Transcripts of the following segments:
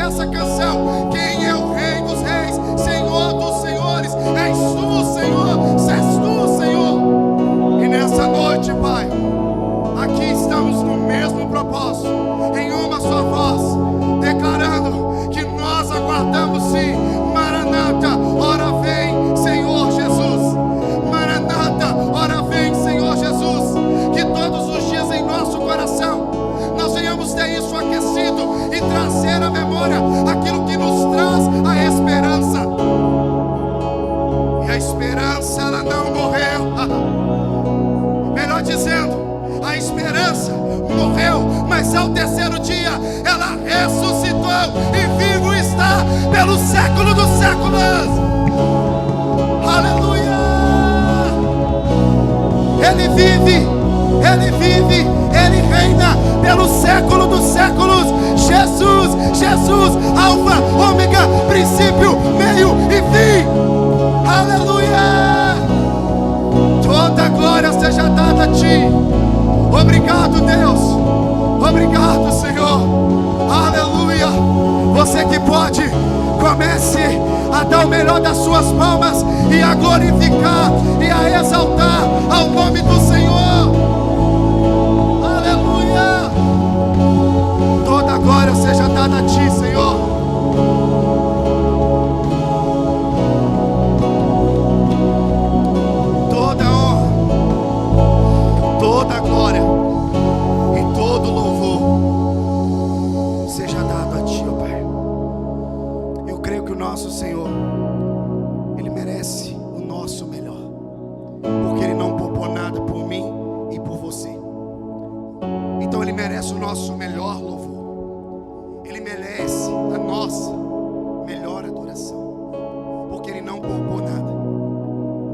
essa canção: quem é o Rei dos Reis, Senhor dos Senhores? És tu, Senhor, és tu, Senhor. E nessa noite, Pai, aqui estamos no mesmo propósito, em uma só voz, declarando que nós aguardamos sim. Maranata, ora vem, Senhor Jesus. Maranata, ora vem, Senhor Jesus. Que todos os dias em nosso coração nós venhamos ter isso aquecido e trazer à memória aquilo que nos traz a esperança. E a esperança, ela não morreu. Melhor dizendo, a esperança morreu, mas ao terceiro dia ela ressuscitou e vivo está pelo século dos séculos. Aleluia! Ele vive, Ele reina pelo século dos séculos. Jesus, Jesus, Alfa, Ômega, princípio, meio e fim. Aleluia! Toda a glória seja dada a Ti. Obrigado, Deus. Obrigado, Senhor. Aleluia. Você que pode, comece a dar o melhor das suas palmas e a glorificar e a exaltar ao nome do Senhor. Aleluia. Toda a glória seja dada a Ti, Senhor. Toda a honra, toda a glória e todo louvor seja dado a Ti, ó Pai. Eu creio que o nosso Senhor, Ele merece o nosso melhor, porque Ele não poupou nada por mim e por você. Então Ele merece o nosso melhor louvor. Ele merece a nossa melhor adoração, porque Ele não poupou nada.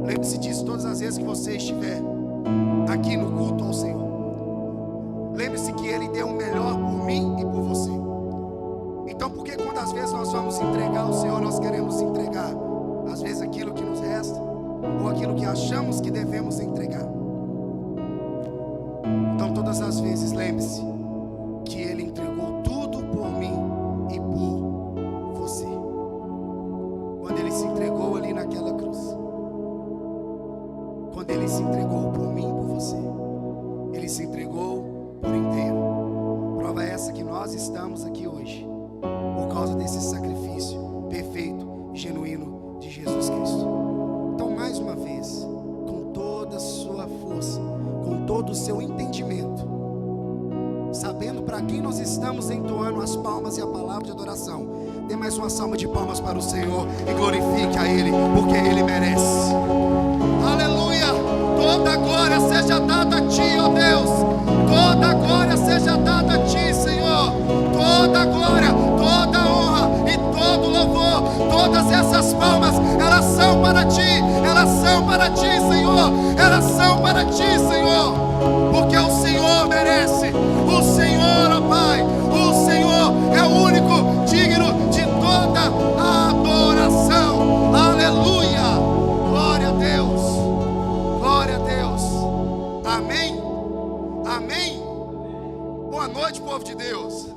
Lembre-se disso todas as vezes que você estiver aqui no culto ao Senhor. Lembre-se que Ele deu o melhor por mim e por você. Então, por que quando às vezes nós vamos entregar ao Senhor, nós queremos entregar às vezes aquilo que nos resta, ou aquilo que achamos que devemos entregar? Então, todas as vezes, lembre-se que Ele entregou tudo por mim e por você. Quando Ele se entregou ali naquela cruz, quando Ele se entregou por mim e por você, Ele se entregou por inteiro. Prova essa que nós estamos aqui hoje por causa desse sacrifício perfeito e genuíno de Jesus Cristo. Então, mais uma vez, com toda a sua força, com todo o seu entendimento, sabendo para quem nós estamos entoando as palmas e a palavra de adoração, dê mais uma salva de palmas para o Senhor e glorifique a Ele, porque Ele merece. Aleluia! Toda a glória seja dada a Ti, ó Deus. Toda a glória seja dada a Ti, Senhor. Toda a glória, toda a honra e todo louvor, todas essas palmas, elas são para Ti, elas são para Ti, Senhor. Elas são para Ti, Senhor, porque o Senhor merece. O Senhor, ó Pai, o Senhor é o único digno de toda a adoração. Aleluia! Glória a Deus. Glória a Deus. Amém. Amém. Boa noite, povo de Deus.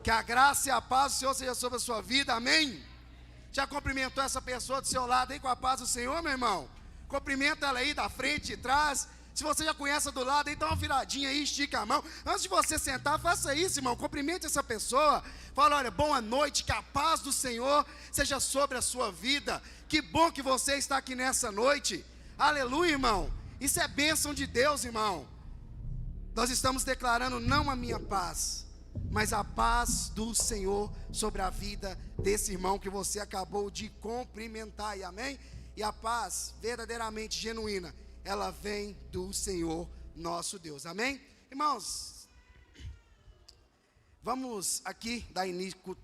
Que a graça e a paz do Senhor seja sobre a sua vida. Amém. Já cumprimentou essa pessoa do seu lado aí com a paz do Senhor, meu irmão? Cumprimenta ela aí da frente, de trás. Se você já conhece a do lado, aí dá uma viradinha aí, estica a mão. Antes de você sentar, faça isso, irmão. Cumprimente essa pessoa. Fala, olha, boa noite, que a paz do Senhor seja sobre a sua vida. Que bom que você está aqui nessa noite. Aleluia, irmão. Isso é bênção de Deus, irmão. Nós estamos declarando não a minha paz, mas a paz do Senhor sobre a vida desse irmão que você acabou de cumprimentar, e amém? E a paz verdadeiramente genuína, ela vem do Senhor nosso Deus, amém? Irmãos, vamos aqui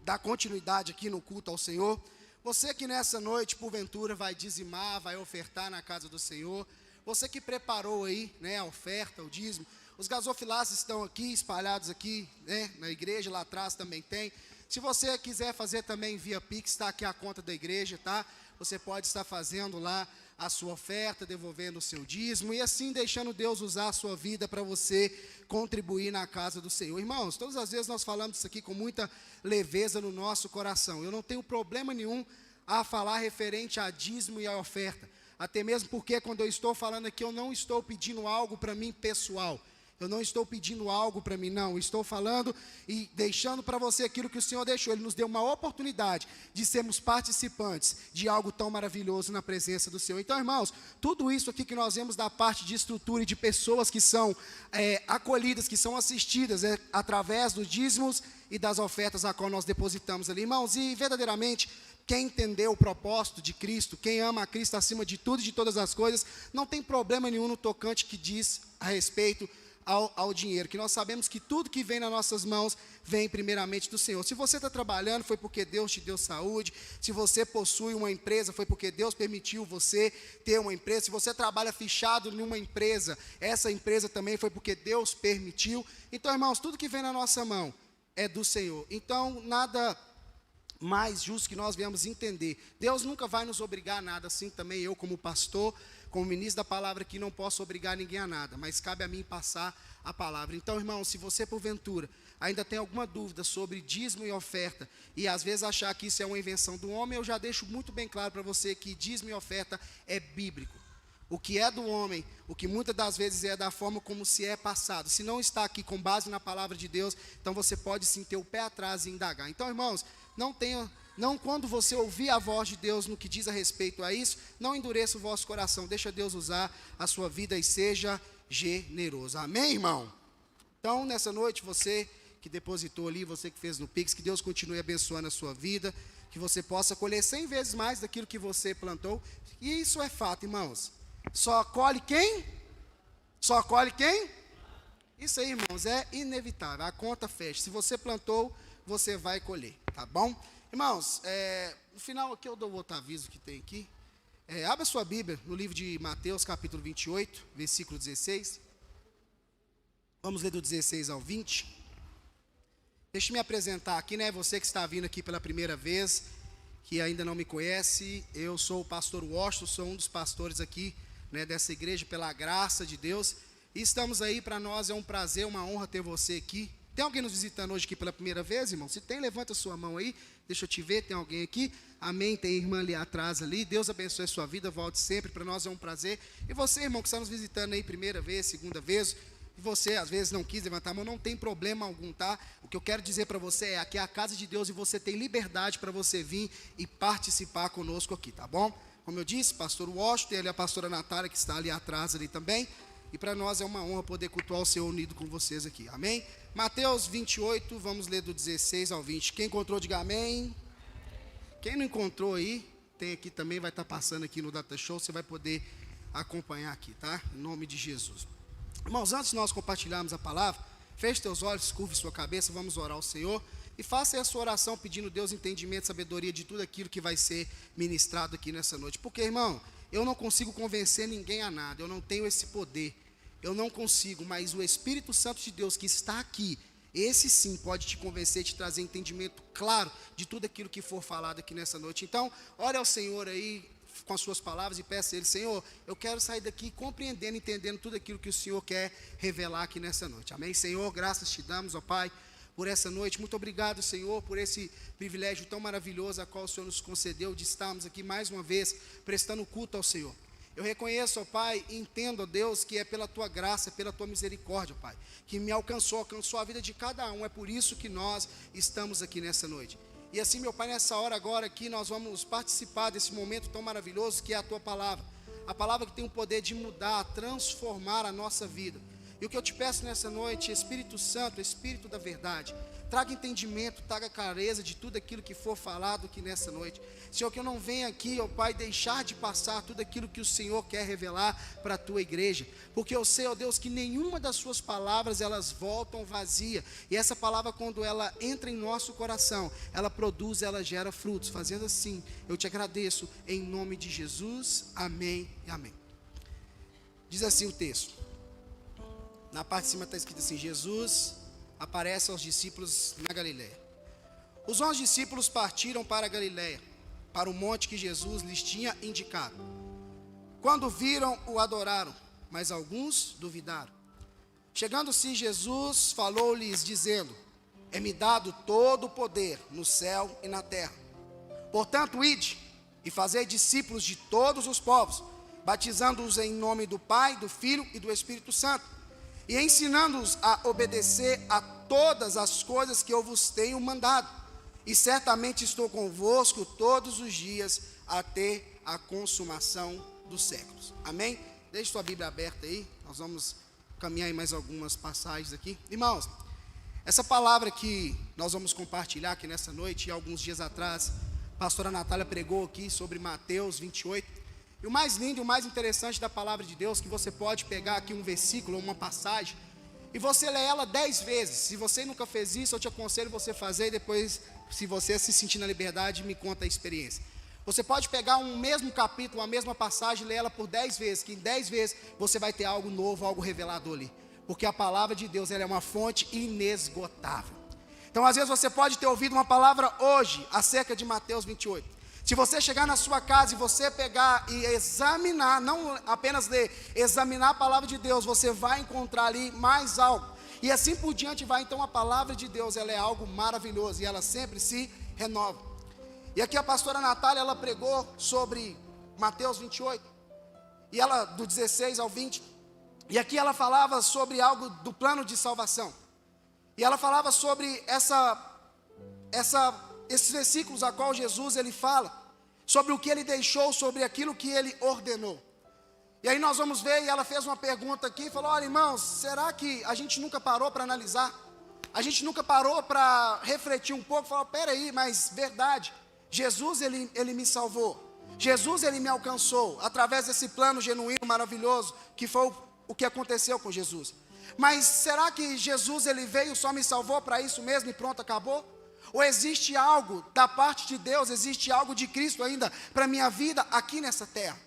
dar continuidade aqui no culto ao Senhor. Você que nessa noite, porventura, vai dizimar, vai ofertar na casa do Senhor, você que preparou aí, né, a oferta, o dízimo. Os gasofilaços estão aqui, espalhados aqui, né, na igreja, lá atrás também tem. Se você quiser fazer também via Pix, está aqui a conta da igreja, tá? Você pode estar fazendo lá a sua oferta, devolvendo o seu dízimo e assim deixando Deus usar a sua vida para você contribuir na casa do Senhor. Irmãos, todas as vezes nós falamos isso aqui com muita leveza no nosso coração. Eu não tenho problema nenhum a falar referente a dízimo e a oferta. Até mesmo porque quando eu estou falando aqui, eu não estou pedindo algo para mim pessoal. Eu não estou pedindo algo para mim, não. Estou falando e deixando para você aquilo que o Senhor deixou. Ele nos deu uma oportunidade de sermos participantes de algo tão maravilhoso na presença do Senhor. Então, irmãos, tudo isso aqui que nós vemos da parte de estrutura e de pessoas que são acolhidas, que são assistidas através dos dízimos e das ofertas a qual nós depositamos ali. Irmãos, e verdadeiramente, quem entendeu o propósito de Cristo, quem ama a Cristo acima de tudo e de todas as coisas, não tem problema nenhum no tocante que diz a respeito ao dinheiro, que nós sabemos que tudo que vem nas nossas mãos vem primeiramente do Senhor. Se você está trabalhando, foi porque Deus te deu saúde. Se você possui uma empresa, foi porque Deus permitiu você ter uma empresa. Se você trabalha fichado em uma empresa, essa empresa também foi porque Deus permitiu. Então, irmãos, tudo que vem na nossa mão é do Senhor. Então, nada mais justo que nós viemos entender. Deus nunca vai nos obrigar a nada, assim também eu como pastor, como ministro da palavra aqui, não posso obrigar ninguém a nada, mas cabe a mim passar a palavra. Então, irmão, se você porventura ainda tem alguma dúvida sobre dízimo e oferta, e às vezes achar que isso é uma invenção do homem, eu já deixo muito bem claro para você que dízimo e oferta é bíblico. O que é do homem, o que muitas das vezes é da forma como se é passado. Se não está aqui com base na palavra de Deus, então você pode sim ter o pé atrás e indagar. Então, irmãos, não quando você ouvir a voz de Deus no que diz a respeito a isso, não endureça o vosso coração. Deixa Deus usar a sua vida e seja generoso. Amém, irmão? Então, nessa noite, você que depositou ali, você que fez no Pix, que Deus continue abençoando a sua vida, que você possa colher 100 vezes mais daquilo que você plantou. E isso é fato, irmãos. Só colhe quem? Só colhe quem? Isso aí, irmãos, é inevitável. A conta fecha. Se você plantou, você vai colher, tá bom? Irmãos, no final aqui eu dou outro aviso que tem aqui. Abra sua Bíblia no livro de Mateus, capítulo 28, versículo 16. Vamos ler do 16 ao 20. Deixa eu me apresentar aqui, né? Você que está vindo aqui pela primeira vez, que ainda não me conhece, eu sou o pastor Washington, sou um dos pastores aqui, né, dessa igreja, pela graça de Deus. E estamos aí, para nós é um prazer, uma honra ter você aqui. Tem alguém nos visitando hoje aqui pela primeira vez, irmão? Se tem, levanta a sua mão aí, deixa eu te ver, tem alguém aqui? Amém, tem irmã ali atrás ali, Deus abençoe a sua vida, volte sempre, para nós é um prazer. E você, irmão, que está nos visitando aí primeira vez, segunda vez, e você às vezes não quis levantar a mão, não tem problema algum, tá? O que eu quero dizer para você é, aqui é a casa de Deus e você tem liberdade para você vir e participar conosco aqui, tá bom? Como eu disse, pastor Washington, e ali a pastora Natália, que está ali atrás ali também. E para nós é uma honra poder cultuar o Senhor unido com vocês aqui, amém? Mateus 28, vamos ler do 16 ao 20. Quem encontrou, diga amém. Quem não encontrou aí, tem aqui também, vai estar passando aqui no Data Show, você vai poder acompanhar aqui, tá? Em nome de Jesus. Irmãos, antes de nós compartilharmos a palavra, feche teus olhos, curve sua cabeça, vamos orar ao Senhor. E faça a sua oração pedindo a Deus entendimento, sabedoria de tudo aquilo que vai ser ministrado aqui nessa noite. Porque, irmão, eu não consigo convencer ninguém a nada, eu não tenho esse poder, eu não consigo, mas o Espírito Santo de Deus que está aqui, esse sim pode te convencer, te trazer entendimento claro de tudo aquilo que for falado aqui nessa noite. Então, ore ao Senhor aí com as suas palavras e peça a Ele, Senhor, eu quero sair daqui compreendendo, entendendo tudo aquilo que o Senhor quer revelar aqui nessa noite. Amém, Senhor, graças te damos, ó Pai, por essa noite. Muito obrigado, Senhor, por esse privilégio tão maravilhoso a qual o Senhor nos concedeu de estarmos aqui mais uma vez prestando culto ao Senhor. Eu reconheço, ó Pai, e entendo, ó Deus, que é pela Tua graça, pela Tua misericórdia, ó Pai, que me alcançou a vida de cada um. É por isso que nós estamos aqui nessa noite. E assim, meu Pai, nessa hora agora aqui, nós vamos participar desse momento tão maravilhoso que é a Tua palavra. A palavra que tem o poder de mudar, transformar a nossa vida. E o que eu te peço nessa noite, Espírito Santo, Espírito da verdade, traga entendimento, traga clareza de tudo aquilo que for falado aqui nessa noite. Senhor, que eu não venha aqui, ó Pai, deixar de passar tudo aquilo que o Senhor quer revelar para a Tua igreja, porque eu sei, ó Deus, que nenhuma das Suas palavras, elas voltam vazia, e essa palavra, quando ela entra em nosso coração, ela produz, ela gera frutos. Fazendo assim, eu te agradeço, em nome de Jesus, amém e amém. Diz assim o texto. Na parte de cima está escrito assim: Jesus aparece aos discípulos na Galileia. Os 11 discípulos partiram para a Galileia, para o monte que Jesus lhes tinha indicado. Quando viram, o adoraram, mas alguns duvidaram. Chegando-se Jesus, falou-lhes, dizendo: é-me dado todo o poder no céu e na terra. Portanto, ide e fazei discípulos de todos os povos, batizando-os em nome do Pai, do Filho e do Espírito Santo, e ensinando-os a obedecer a todas as coisas que eu vos tenho mandado. E certamente estou convosco todos os dias, até a consumação dos séculos. Amém? Deixe sua Bíblia aberta aí, nós vamos caminhar em mais algumas passagens aqui. Irmãos, essa palavra que nós vamos compartilhar aqui nessa noite, e alguns dias atrás, a pastora Natália pregou aqui sobre Mateus 28, e o mais lindo e o mais interessante da palavra de Deus, que você pode pegar aqui um versículo, uma passagem, e você lê ela 10 vezes. Se você nunca fez isso, eu te aconselho você fazer, e depois, se você se sentir na liberdade, me conta a experiência. Você pode pegar um mesmo capítulo, uma mesma passagem, e ler ela por 10 vezes, que em 10 vezes você vai ter algo novo, algo revelador ali. Porque a palavra de Deus, ela é uma fonte inesgotável. Então, às vezes você pode ter ouvido uma palavra hoje, acerca de Mateus 28. Se você chegar na sua casa e você pegar e examinar, não apenas ler, examinar a palavra de Deus, você vai encontrar ali mais algo. E assim por diante vai. Então, a palavra de Deus, ela é algo maravilhoso e ela sempre se renova. E aqui a pastora Natália, ela pregou sobre Mateus 28, e ela, do 16 ao 20, e aqui ela falava sobre algo do plano de salvação, e ela falava sobre esses versículos a qual Jesus, ele fala, sobre o que ele deixou, sobre aquilo que ele ordenou. E aí nós vamos ver, e ela fez uma pergunta aqui, falou: olha, irmãos, será que a gente nunca parou para analisar? A gente nunca parou para refletir um pouco, falou: peraí, mas verdade, Jesus, ele me salvou, Jesus, ele me alcançou, através desse plano genuíno, maravilhoso, que foi o que aconteceu com Jesus. Mas será que Jesus, ele veio, só me salvou para isso mesmo e pronto, acabou? Ou existe algo da parte de Deus, existe algo de Cristo ainda para a minha vida aqui nessa terra?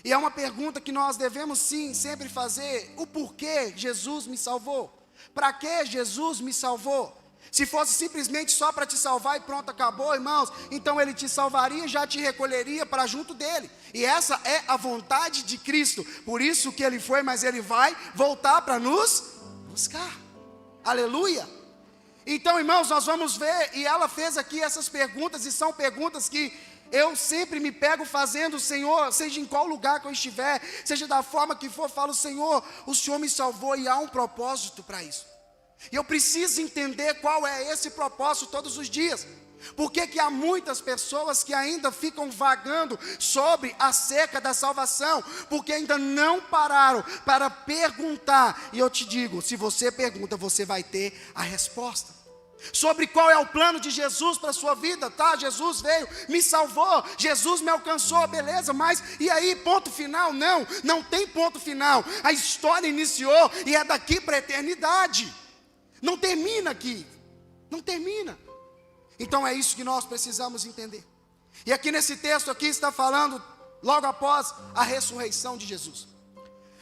E é uma pergunta que nós devemos sim sempre fazer: o porquê Jesus me salvou? Para que Jesus me salvou? Se fosse simplesmente só para te salvar e pronto, acabou, irmãos, então ele te salvaria e já te recolheria para junto dele. E essa é a vontade de Cristo. Por isso que ele foi, mas ele vai voltar para nos buscar. Aleluia! Então, irmãos, nós vamos ver, e ela fez aqui essas perguntas, e são perguntas que eu sempre me pego fazendo: Senhor, seja em qual lugar que eu estiver, seja da forma que for, falo: Senhor, o Senhor me salvou e há um propósito para isso. E eu preciso entender qual é esse propósito todos os dias. Por que há muitas pessoas que ainda ficam vagando sobre acerca da salvação? Porque ainda não pararam para perguntar. E eu te digo, se você pergunta, você vai ter a resposta. Sobre qual é o plano de Jesus para a sua vida, tá? Jesus veio, me salvou, Jesus me alcançou, beleza, mas e aí, ponto final? Não, não tem ponto final. A história iniciou e é daqui para a eternidade. Não termina aqui, não termina. Então é isso que nós precisamos entender. E aqui nesse texto aqui está falando logo após a ressurreição de Jesus.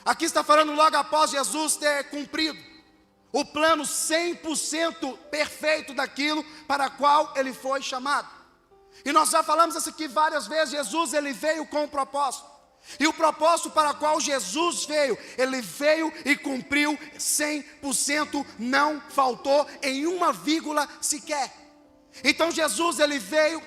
Aqui está falando logo após Jesus ter cumprido o plano 100% perfeito daquilo para qual ele foi chamado. E nós já falamos isso aqui várias vezes. Jesus, ele veio com um propósito. E o propósito para o qual Jesus veio, ele veio e cumpriu 100%, não faltou em uma vírgula sequer. Então Jesus, ele veio,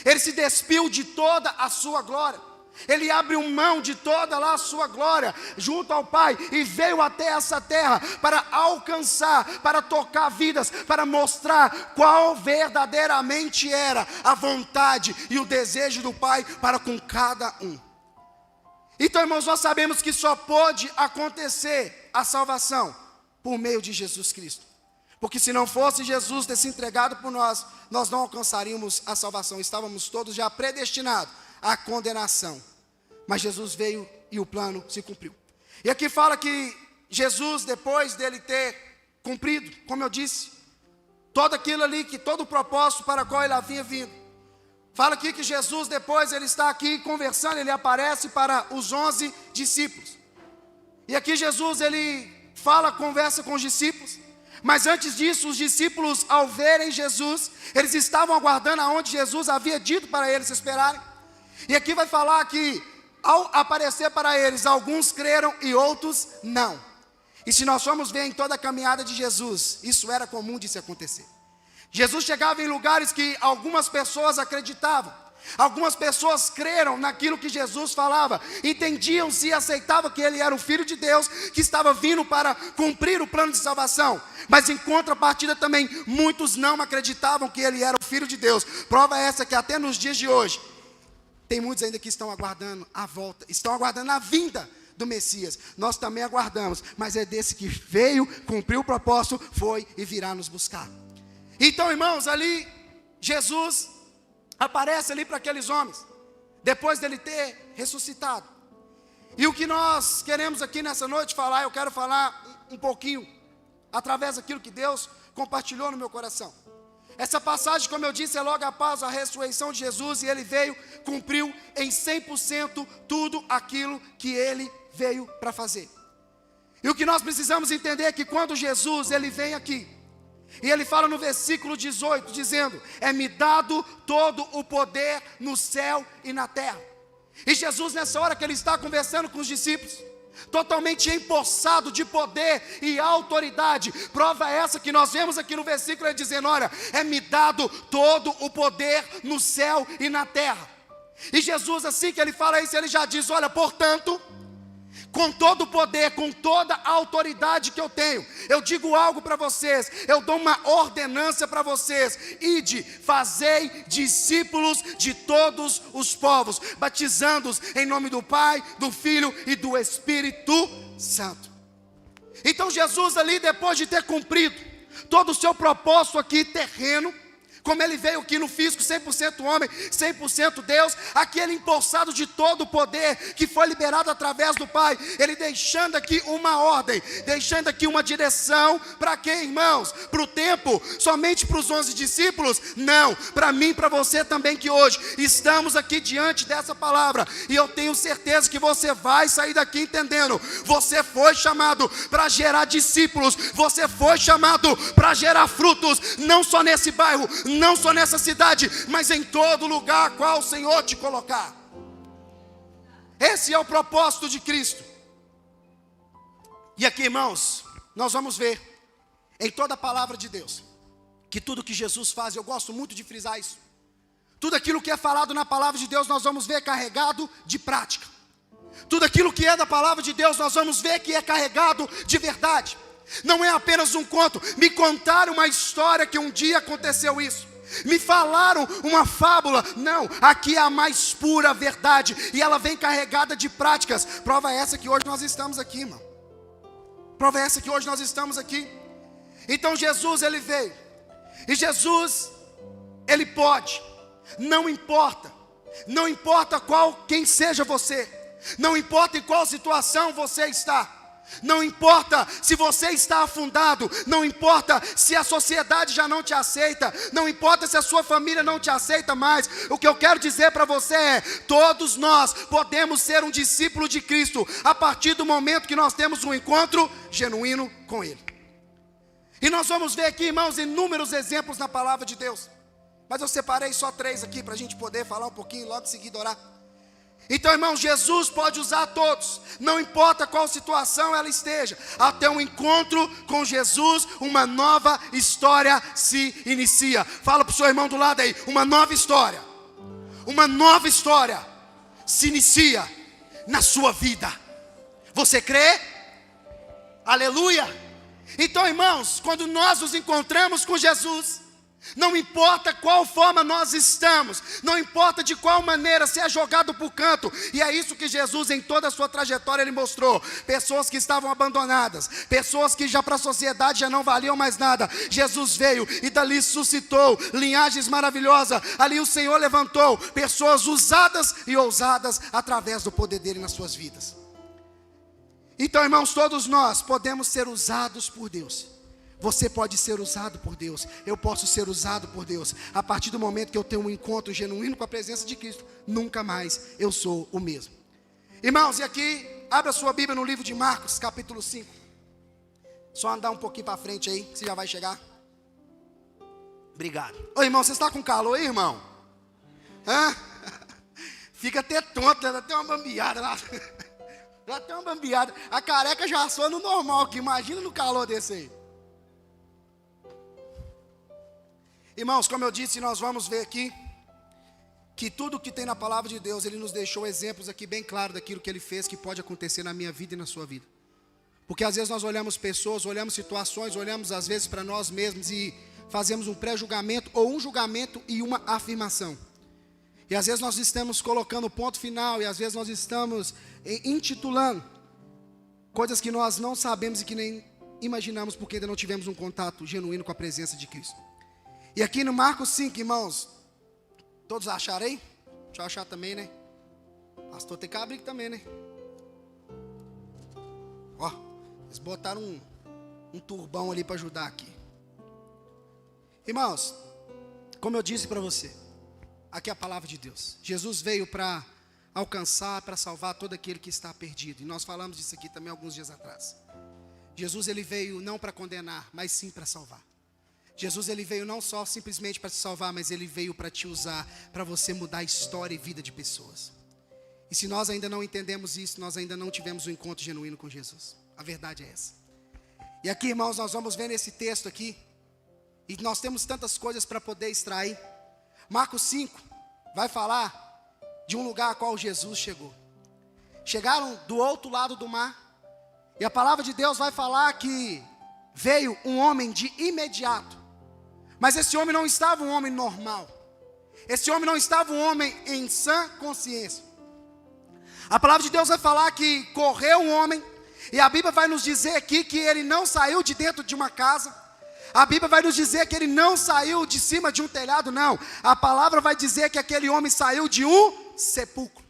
ele se despiu de toda a sua glória, ele abriu mão de toda lá a sua glória junto ao Pai e veio até essa terra para alcançar, para tocar vidas, para mostrar qual verdadeiramente era a vontade e o desejo do Pai para com cada um. Então, irmãos, nós sabemos que só pode acontecer a salvação por meio de Jesus Cristo. Porque se não fosse Jesus ter se entregado por nós, nós não alcançaríamos a salvação. Estávamos todos já predestinados à condenação. Mas Jesus veio e o plano se cumpriu. E aqui fala que Jesus, depois dele ter cumprido, como eu disse, todo aquilo ali, que todo o propósito para o qual ele havia vindo. Fala aqui que Jesus, depois, ele está aqui conversando, ele aparece para os 11 discípulos. E aqui Jesus, ele conversa com os discípulos. Mas antes disso, os discípulos, ao verem Jesus, eles estavam aguardando aonde Jesus havia dito para eles esperarem. E aqui vai falar que ao aparecer para eles, alguns creram e outros não. E se nós formos ver em toda a caminhada de Jesus, isso era comum de se acontecer. Jesus chegava em lugares que algumas pessoas acreditavam, algumas pessoas creram naquilo que Jesus falava, entendiam-se e aceitavam que Ele era o Filho de Deus, que estava vindo para cumprir o plano de salvação. Mas em contrapartida também, muitos não acreditavam que Ele era o Filho de Deus. Prova essa que até nos dias de hoje, tem muitos ainda que estão aguardando a volta, estão aguardando a vinda do Messias. Nós também aguardamos, mas é desse que veio, cumpriu o propósito, foi e virá nos buscar. Então, irmãos, ali Jesus aparece ali para aqueles homens, depois dele ter ressuscitado. E o que nós queremos aqui nessa noite falar, eu quero falar um pouquinho, através daquilo que Deus compartilhou no meu coração. Essa passagem, como eu disse, é logo após a ressurreição de Jesus, e Ele veio, cumpriu em 100% tudo aquilo que Ele veio para fazer. E o que nós precisamos entender é que quando Jesus, Ele vem aqui, e Ele fala no versículo 18, dizendo: é-me dado todo o poder no céu e na terra. E Jesus, nessa hora que Ele está conversando com os discípulos, totalmente empossado de poder e autoridade, prova essa que nós vemos aqui no versículo, Ele dizendo: olha, é-me dado todo o poder no céu e na terra. E Jesus, assim que Ele fala isso, Ele já diz: olha, portanto, com todo o poder, com toda a autoridade que eu tenho, eu digo algo para vocês, eu dou uma ordenança para vocês: ide, fazei discípulos de todos os povos, batizando-os em nome do Pai, do Filho e do Espírito Santo. Então Jesus ali, depois de ter cumprido todo o seu propósito aqui terreno, como Ele veio aqui no físico, 100% homem, 100% Deus, aquele empossado de todo o poder que foi liberado através do Pai, Ele deixando aqui uma ordem, deixando aqui uma direção, para quem, irmãos? Para o tempo, somente para os 11 discípulos? Não, para mim, para você também, que hoje estamos aqui diante dessa palavra, e eu tenho certeza que você vai sair daqui entendendo, você foi chamado para gerar discípulos, você foi chamado para gerar frutos, não só nesse bairro, não só nessa cidade, mas em todo lugar a qual o Senhor te colocar. Esse é o propósito de Cristo. E aqui, irmãos, nós vamos ver em toda a palavra de Deus que tudo que Jesus faz, eu gosto muito de frisar isso, tudo aquilo que é falado na palavra de Deus, nós vamos ver carregado de prática. Tudo aquilo que é da palavra de Deus, nós vamos ver que é carregado de verdade. Não é apenas um conto. Me contaram uma história que um dia aconteceu isso, me falaram uma fábula. Não, aqui é a mais pura verdade, e ela vem carregada de práticas. Prova essa que hoje nós estamos aqui, irmão. Prova essa que hoje nós estamos aqui. Então Jesus, Ele veio, e Jesus, Ele pode, não importa quem seja você, não importa em qual situação você está, não importa se você está afundado, não importa se a sociedade já não te aceita, não importa se a sua família não te aceita mais. O que eu quero dizer para você é: todos nós podemos ser um discípulo de Cristo a partir do momento que nós temos um encontro genuíno com Ele. E nós vamos ver aqui, irmãos, inúmeros exemplos na palavra de Deus, mas eu separei só 3 aqui para a gente poder falar um pouquinho e logo em seguida orar. Então, irmão, Jesus pode usar todos, não importa qual situação ela esteja. Até um encontro com Jesus, uma nova história se inicia. Fala para o seu irmão do lado aí: uma nova história se inicia na sua vida. Você crê? Aleluia! Então, irmãos, quando nós nos encontramos com Jesus, não importa qual forma nós estamos, não importa de qual maneira, se é jogado para o canto. E é isso que Jesus, em toda a sua trajetória, Ele mostrou. Pessoas que estavam abandonadas, pessoas que já para a sociedade já não valiam mais nada. Jesus veio e dali suscitou linhagens maravilhosas. Ali o Senhor levantou pessoas usadas e ousadas através do poder dEle nas suas vidas. Então, irmãos, todos nós podemos ser usados por Deus. Você pode ser usado por Deus, eu posso ser usado por Deus. A partir do momento que eu tenho um encontro genuíno com a presença de Cristo, nunca mais eu sou o mesmo. Irmãos, e aqui, abra sua Bíblia no livro de Marcos, capítulo 5. Só andar um pouquinho para frente aí, que você já vai chegar. Obrigado. Ô irmão, você está com calor aí, irmão? Hã? Fica até tonto, dá até uma bambeada lá. Dá até uma bambeada. A careca já assou no normal aqui, imagina no calor desse aí. Irmãos, como eu disse, nós vamos ver aqui que tudo que tem na palavra de Deus, Ele nos deixou exemplos aqui bem claros daquilo que Ele fez, que pode acontecer na minha vida e na sua vida. Porque às vezes nós olhamos pessoas, olhamos situações, olhamos às vezes para nós mesmos e fazemos um pré-julgamento ou um julgamento e uma afirmação. E às vezes nós estamos colocando ponto final e às vezes nós estamos intitulando coisas que nós não sabemos e que nem imaginamos porque ainda não tivemos um contato genuíno com a presença de Cristo. E aqui no Marcos 5, irmãos, todos acharam aí? Deixa eu achar também, né? Pastor tem que abrir também, né? Ó, eles botaram um turbão ali para ajudar aqui. Irmãos, como eu disse para você, aqui é a palavra de Deus. Jesus veio para alcançar, para salvar todo aquele que está perdido. E nós falamos disso aqui também alguns dias atrás. Jesus, ele veio não para condenar, mas sim para salvar. Jesus, ele veio não só simplesmente para te salvar, mas ele veio para te usar, para você mudar a história e vida de pessoas. E se nós ainda não entendemos isso, nós ainda não tivemos um encontro genuíno com Jesus. A verdade é essa. E aqui, irmãos, nós vamos ver nesse texto aqui, e nós temos tantas coisas para poder extrair. Marcos 5 vai falar de um lugar a qual Jesus chegou. Chegaram do outro lado do mar, e a palavra de Deus vai falar que veio um homem de imediato. Mas esse homem não estava um homem normal. Esse homem não estava um homem em sã consciência. A palavra de Deus vai falar que correu um homem, e a Bíblia vai nos dizer aqui que ele não saiu de dentro de uma casa. A Bíblia vai nos dizer que ele não saiu de cima de um telhado, não. A palavra vai dizer que aquele homem saiu de um sepulcro.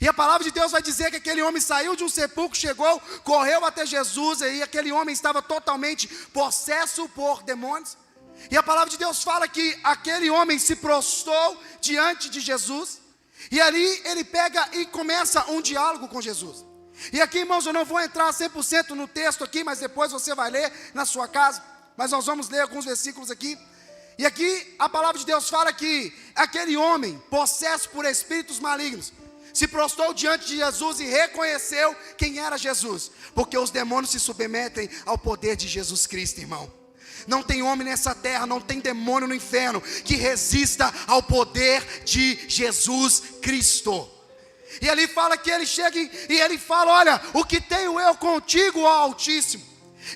E a palavra de Deus vai dizer que aquele homem saiu de um sepulcro, chegou, correu até Jesus, e aquele homem estava totalmente possesso por demônios. E a palavra de Deus fala que aquele homem se prostrou diante de Jesus, e ali ele pega e começa um diálogo com Jesus. E aqui, irmãos, eu não vou entrar 100% no texto aqui, mas depois você vai ler na sua casa. Mas nós vamos ler alguns versículos aqui. E aqui a palavra de Deus fala que aquele homem, possesso por espíritos malignos, se prostrou diante de Jesus e reconheceu quem era Jesus. Porque os demônios se submetem ao poder de Jesus Cristo, irmão. Não tem homem nessa terra, não tem demônio no inferno que resista ao poder de Jesus Cristo. E ali fala que ele chega e ele fala: olha, o que tenho eu contigo, ó Altíssimo.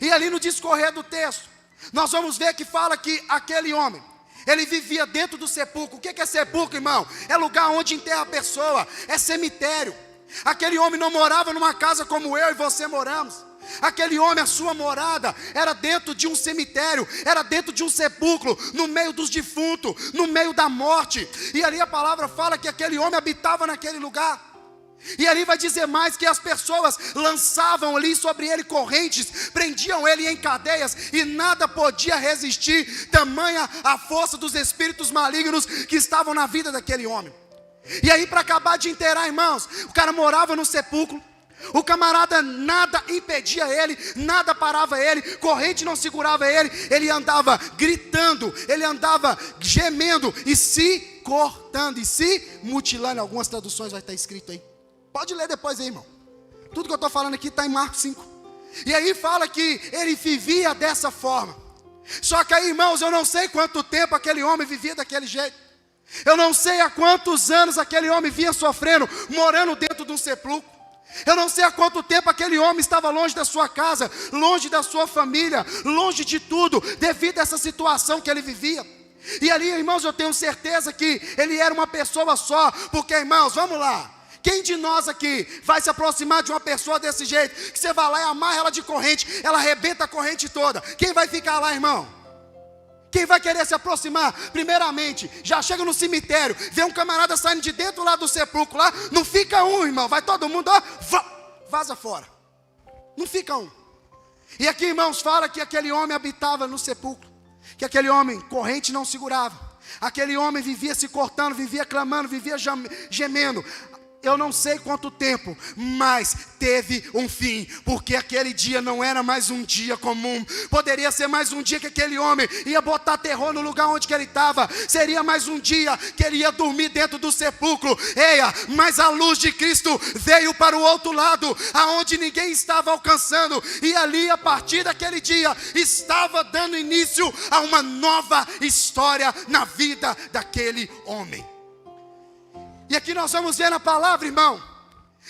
E ali no discorrer do texto, nós vamos ver que fala que aquele homem, ele vivia dentro do sepulcro. O que é sepulcro, irmão? É lugar onde enterra a pessoa, é cemitério. Aquele homem não morava numa casa como eu e você moramos. Aquele homem, a sua morada era dentro de um cemitério, era dentro de um sepulcro, no meio dos defuntos, no meio da morte. E ali a palavra fala que aquele homem habitava naquele lugar. E ali vai dizer mais que as pessoas lançavam ali sobre ele correntes, prendiam ele em cadeias e nada podia resistir, tamanha a força dos espíritos malignos que estavam na vida daquele homem. E aí, para acabar de inteirar, irmãos, o cara morava no sepulcro. O camarada, nada impedia ele, nada parava ele, corrente não segurava ele. Ele andava gritando, ele andava gemendo e se cortando e se mutilando. Em algumas traduções vai estar escrito aí. Pode ler depois aí, irmão. Tudo que eu estou falando aqui está em Marcos 5. E aí fala que ele vivia dessa forma. Só que aí, irmãos, eu não sei quanto tempo aquele homem vivia daquele jeito. Eu não sei há quantos anos aquele homem vinha sofrendo, morando dentro de um sepulcro. Eu não sei há quanto tempo aquele homem estava longe da sua casa, longe da sua família, longe de tudo, devido a essa situação que ele vivia. E ali, irmãos, eu tenho certeza que ele era uma pessoa só, porque, irmãos, vamos lá. Quem de nós aqui vai se aproximar de uma pessoa desse jeito, que você vai lá e amarra ela de corrente, ela arrebenta a corrente toda? Quem vai ficar lá, irmão? Quem vai querer se aproximar? Primeiramente, já chega no cemitério, vê um camarada saindo de dentro lá do sepulcro lá, não fica um, irmão, vai todo mundo, ó, vaza fora. Não fica um. E aqui, irmãos, fala que aquele homem habitava no sepulcro, que aquele homem, corrente não segurava, aquele homem vivia se cortando, vivia clamando, vivia gemendo. eu não sei quanto tempo, mas teve um fim, porque aquele dia não era mais um dia comum, poderia ser mais um dia que aquele homem ia botar terror no lugar onde que ele estava, seria mais um dia que ele ia dormir dentro do sepulcro. Eia, mas a luz de Cristo veio para o outro lado, aonde ninguém estava alcançando, e ali a partir daquele dia, estava dando início a uma nova história na vida daquele homem. E aqui nós vamos ver na palavra, irmão,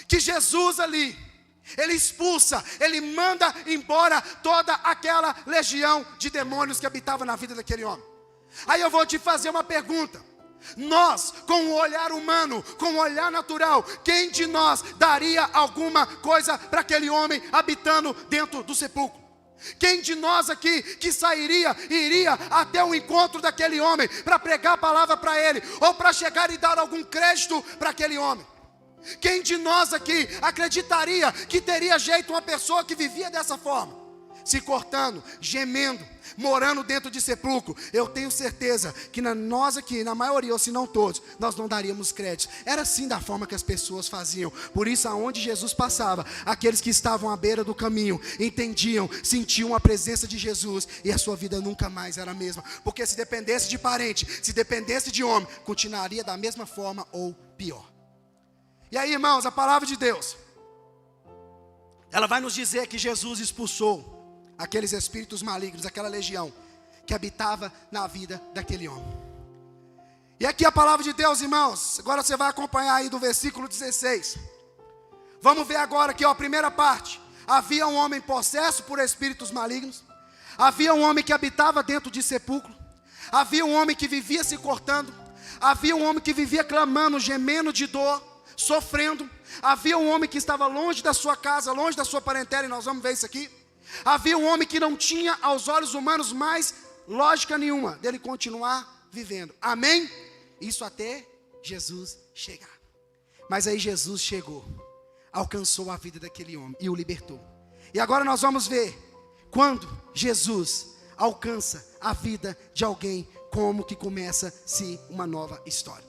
que Jesus ali, ele expulsa, ele manda embora toda aquela legião de demônios que habitava na vida daquele homem. Aí eu vou te fazer uma pergunta. Nós, com o olhar humano, com o olhar natural, quem de nós daria alguma coisa para aquele homem habitando dentro do sepulcro? Quem de nós aqui que iria até o encontro daquele homem para pregar a palavra para ele, ou para chegar e dar algum crédito para aquele homem? Quem de nós aqui acreditaria que teria jeito uma pessoa que vivia dessa forma? Se cortando, gemendo, morando dentro de sepulcro. Eu tenho certeza que nós aqui, na maioria, ou se não todos, nós não daríamos crédito. Era assim da forma que as pessoas faziam. Por isso, aonde Jesus passava, aqueles que estavam à beira do caminho, entendiam, sentiam a presença de Jesus, e a sua vida nunca mais era a mesma. Porque se dependesse de parente, se dependesse de homem, continuaria da mesma forma ou pior. E aí, irmãos, a palavra de Deus, ela vai nos dizer que Jesus expulsou aqueles espíritos malignos, aquela legião que habitava na vida daquele homem. E aqui a palavra de Deus, irmãos, agora você vai acompanhar aí do versículo 16. Vamos ver agora aqui, ó, a primeira parte. Havia um homem possesso por espíritos malignos. Havia um homem que habitava dentro de sepulcro. Havia um homem que vivia se cortando. Havia um homem que vivia clamando, gemendo de dor, sofrendo. Havia um homem que estava longe da sua casa, longe da sua parentela, e nós vamos ver isso aqui. Havia um homem que não tinha aos olhos humanos mais lógica nenhuma dele continuar vivendo. Amém? Isso até Jesus chegar. Mas aí Jesus chegou, alcançou a vida daquele homem e o libertou. E agora nós vamos ver quando Jesus alcança a vida de alguém, como que começa-se uma nova história.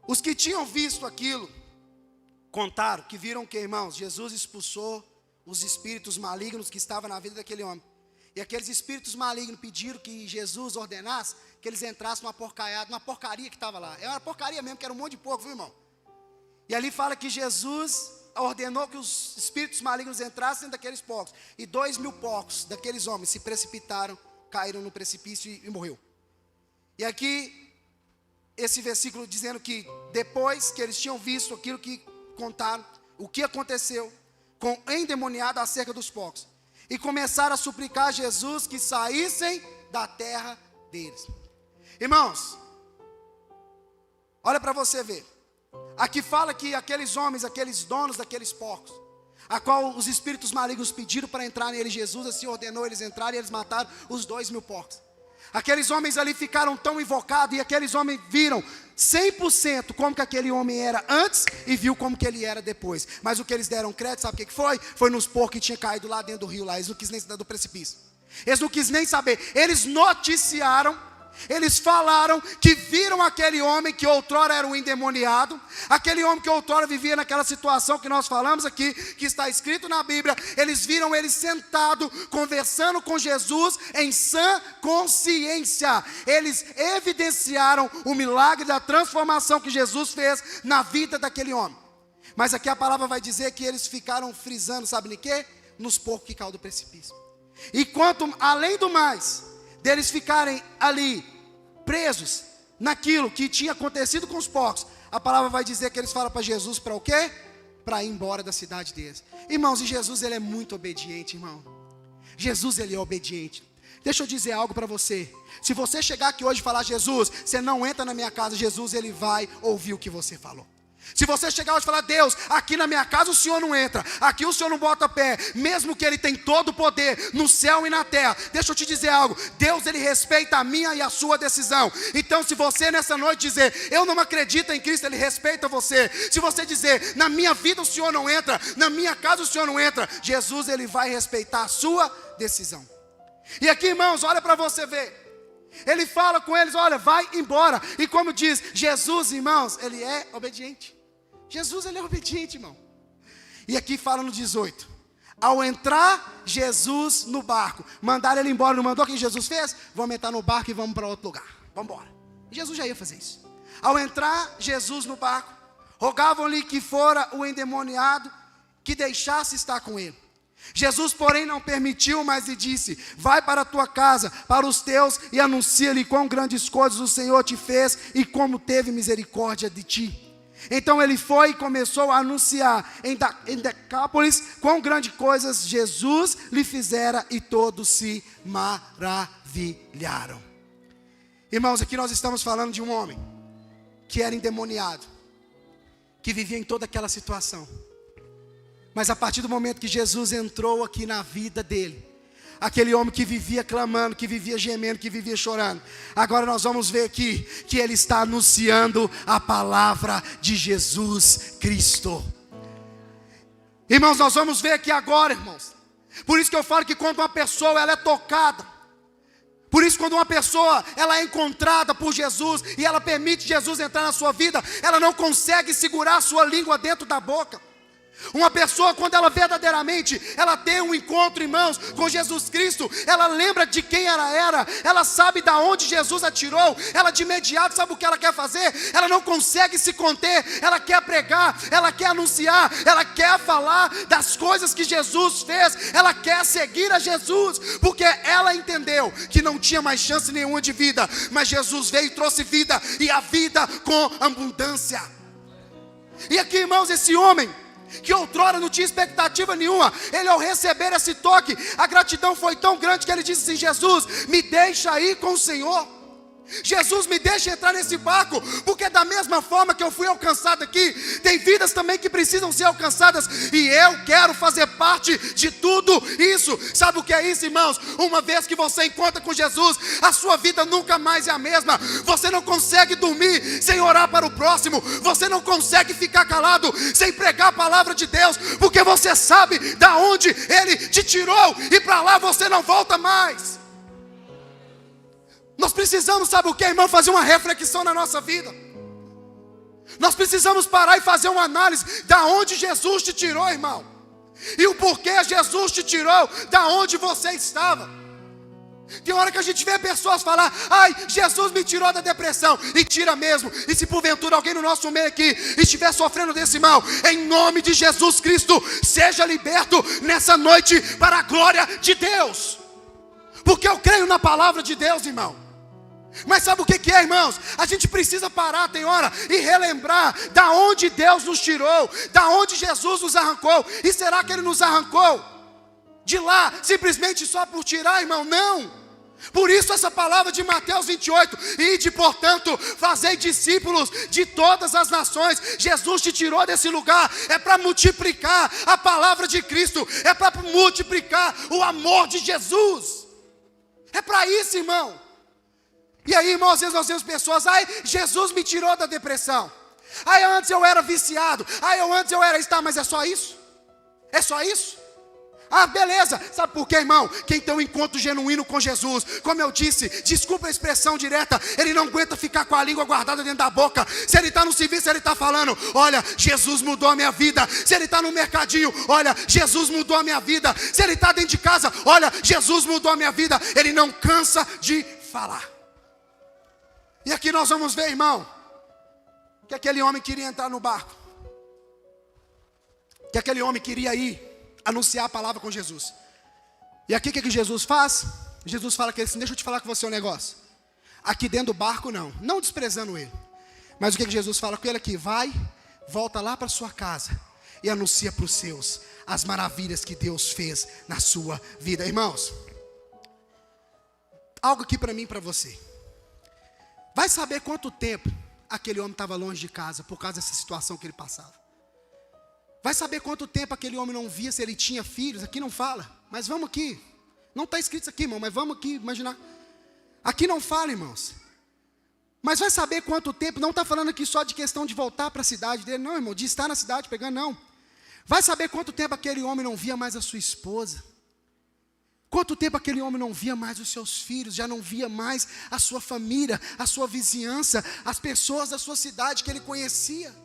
Os que tinham visto aquilo contaram que viram que, irmãos, Jesus expulsou os espíritos malignos que estavam na vida daquele homem. E aqueles espíritos malignos pediram que Jesus ordenasse que eles entrassem numa porcaria que estava lá. É uma porcaria mesmo, que era um monte de porco, viu, irmão? E ali fala que Jesus ordenou que os espíritos malignos entrassem dentro daqueles porcos. E 2.000 porcos daqueles homens se precipitaram, caíram no precipício e morreu. E aqui, esse versículo dizendo que depois que eles tinham visto aquilo que contaram, o que aconteceu com endemoniado acerca dos porcos, e começaram a suplicar a Jesus que saíssem da terra deles. Irmãos, olha para você ver. Aqui fala que aqueles homens, aqueles donos daqueles porcos, a qual os espíritos malignos pediram para entrar nele, Jesus assim ordenou eles entrarem, e eles mataram os 2.000 porcos. Aqueles homens ali ficaram tão invocados, e aqueles homens viram 100% como que aquele homem era antes, e viu como que ele era depois. Mas o que eles deram crédito, sabe o que foi? Foi nos porcos que tinham caído lá dentro do rio, lá. Eles não quis nem saber do precipício. Eles não quis nem saber. Eles noticiaram, eles falaram que viram aquele homem que outrora era um endemoniado, aquele homem que outrora vivia naquela situação que nós falamos aqui, que está escrito na Bíblia. Eles viram ele sentado, conversando com Jesus em sã consciência. Eles evidenciaram o milagre da transformação que Jesus fez na vida daquele homem. Mas aqui a palavra vai dizer que eles ficaram frisando, sabe em quê? Nos porcos que caiu do precipício. E quanto, além do mais, deles ficarem ali presos naquilo que tinha acontecido com os porcos, a palavra vai dizer que eles falam para Jesus para o quê? Para ir embora da cidade deles. Irmãos, e Jesus ele é muito obediente, irmão. Jesus ele é obediente. Deixa eu dizer algo para você. Se você chegar aqui hoje e falar: Jesus, você não entra na minha casa, Jesus ele vai ouvir o que você falou. Se você chegar hoje e falar: Deus, aqui na minha casa o Senhor não entra, aqui o Senhor não bota pé, mesmo que Ele tem todo o poder no céu e na terra, deixa eu te dizer algo, Deus Ele respeita a minha e a sua decisão. Então se você nessa noite dizer: eu não acredito em Cristo, Ele respeita você. Se você dizer: na minha vida o Senhor não entra, na minha casa o Senhor não entra, Jesus Ele vai respeitar a sua decisão. E aqui, irmãos, olha para você ver. Ele fala com eles: olha, vai embora. E como diz Jesus, irmãos, Ele é obediente. Jesus, ele é obediente, irmão. E aqui fala no 18. Ao entrar Jesus no barco, mandaram ele embora, não mandou o que Jesus fez? Vamos entrar no barco e vamos para outro lugar. Vamos embora. Jesus já ia fazer isso. Ao entrar Jesus no barco, rogavam-lhe que fora o endemoniado, que deixasse estar com ele. Jesus, porém, não permitiu, mas lhe disse: vai para a tua casa, para os teus, e anuncia-lhe quão grandes coisas o Senhor te fez e como teve misericórdia de ti. Então ele foi e começou a anunciar em Decápolis quão grandes coisas Jesus lhe fizera, e todos se maravilharam. Irmãos, aqui nós estamos falando de um homem que era endemoniado, que vivia em toda aquela situação. Mas a partir do momento que Jesus entrou aqui na vida dele, aquele homem que vivia clamando, que vivia gemendo, que vivia chorando, agora nós vamos ver aqui que ele está anunciando a palavra de Jesus Cristo. Irmãos, nós vamos ver aqui agora, irmãos. Por isso que eu falo que quando uma pessoa ela é tocada, por isso quando uma pessoa ela é encontrada por Jesus e ela permite Jesus entrar na sua vida, ela não consegue segurar a sua língua dentro da boca. Uma pessoa, quando ela verdadeiramente, ela tem um encontro, irmãos, com Jesus Cristo, ela lembra de quem ela era, ela sabe de onde Jesus a tirou, ela de imediato sabe o que ela quer fazer, ela não consegue se conter, ela quer pregar, ela quer anunciar, ela quer falar das coisas que Jesus fez, ela quer seguir a Jesus, porque ela entendeu que não tinha mais chance nenhuma de vida, mas Jesus veio e trouxe vida, e a vida com abundância. E aqui, irmãos, esse homem, que outrora não tinha expectativa nenhuma, ele ao receber esse toque, a gratidão foi tão grande que ele disse assim: Jesus, me deixa ir com o Senhor. Jesus, me deixa entrar nesse barco, porque da mesma forma que eu fui alcançado aqui, tem vidas também que precisam ser alcançadas, e eu quero fazer parte de tudo isso. Sabe o que é isso, irmãos? Uma vez que você encontra com Jesus, a sua vida nunca mais é a mesma. Você não consegue dormir sem orar para o próximo, você não consegue ficar calado sem pregar a palavra de Deus, porque você sabe da onde Ele te tirou, e para lá você não volta mais. Nós precisamos, sabe o que, irmão? Fazer uma reflexão na nossa vida. Nós precisamos parar e fazer uma análise da onde Jesus te tirou, irmão, e o porquê Jesus te tirou da onde você estava. Tem hora que a gente vê pessoas falar: ai, Jesus me tirou da depressão, e tira mesmo. E se porventura alguém no nosso meio aqui estiver sofrendo desse mal, em nome de Jesus Cristo, seja liberto nessa noite para a glória de Deus, porque eu creio na palavra de Deus, irmão. Mas sabe o que é, irmãos? A gente precisa parar, tem hora, e relembrar da onde Deus nos tirou, da onde Jesus nos arrancou. E será que Ele nos arrancou de lá simplesmente só por tirar, irmão? Não. Por isso essa palavra de Mateus 28, ide portanto, fazei discípulos de todas as nações. Jesus te tirou desse lugar, é para multiplicar a palavra de Cristo, é para multiplicar o amor de Jesus, é para isso, irmão. E aí, irmão, às vezes nós vemos pessoas: ai, Jesus me tirou da depressão, ai, antes eu era viciado, ai, antes eu era isso. Tá, mas é só isso? É só isso? Ah, beleza. Sabe por quê, irmão? Quem tem um encontro genuíno com Jesus, como eu disse, desculpa a expressão direta, ele não aguenta ficar com a língua guardada dentro da boca. Se ele está no serviço, ele está falando: olha, Jesus mudou a minha vida. Se ele está no mercadinho, olha, Jesus mudou a minha vida. Se ele está dentro de casa, olha, Jesus mudou a minha vida. Ele não cansa de falar. E aqui nós vamos ver, irmão, que aquele homem queria entrar no barco, que aquele homem queria ir anunciar a palavra com Jesus. E aqui o que Jesus faz? Jesus fala que ele assim: deixa eu te falar com você um negócio. Aqui dentro do barco não desprezando ele, mas o que Jesus fala com ele aqui? Vai, volta lá para sua casa e anuncia para os seus as maravilhas que Deus fez na sua vida. Irmãos, algo aqui para mim e para você. Vai saber quanto tempo aquele homem estava longe de casa por causa dessa situação que ele passava. Vai saber quanto tempo aquele homem não via, se ele tinha filhos. Aqui não fala, mas vamos aqui. Não está escrito isso aqui, irmão, mas vamos aqui imaginar. Aqui não fala, irmãos. Mas vai saber quanto tempo, não está falando aqui só de questão de voltar para a cidade dele, não, irmão, de estar na cidade pegando, não. Vai saber quanto tempo aquele homem não via mais a sua esposa. Quanto tempo aquele homem não via mais os seus filhos, já não via mais a sua família, a sua vizinhança, as pessoas da sua cidade que ele conhecia.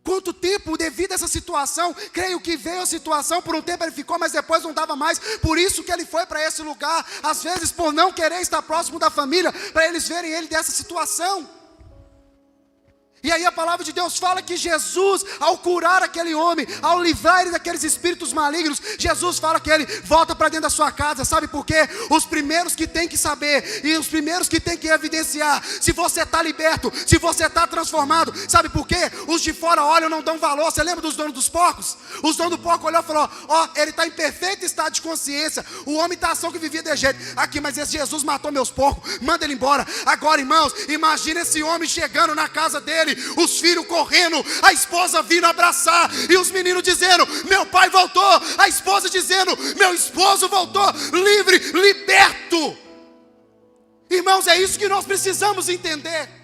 Quanto tempo devido a essa situação? Creio que veio a situação, por um tempo ele ficou, mas depois não dava mais. Por isso que ele foi para esse lugar, às vezes por não querer estar próximo da família, para eles verem ele dessa situação. E aí a palavra de Deus fala que Jesus, ao curar aquele homem, ao livrar ele daqueles espíritos malignos, Jesus fala que ele volta para dentro da sua casa. Sabe por quê? Os primeiros que tem que saber, e os primeiros que tem que evidenciar, se você está liberto, se você está transformado, sabe por quê? Os de fora olham e não dão valor. Você lembra dos donos dos porcos? Os donos do porco olhou e falou: ó, ele está em perfeito estado de consciência, o homem está ação que vivia de jeito, aqui, mas esse Jesus matou meus porcos, manda ele embora. Agora, irmãos, imagina esse homem chegando na casa dele, os filhos correndo, a esposa vindo abraçar, e os meninos dizendo: meu pai voltou, a esposa dizendo: meu esposo voltou, livre, liberto. Irmãos, é isso que nós precisamos entender.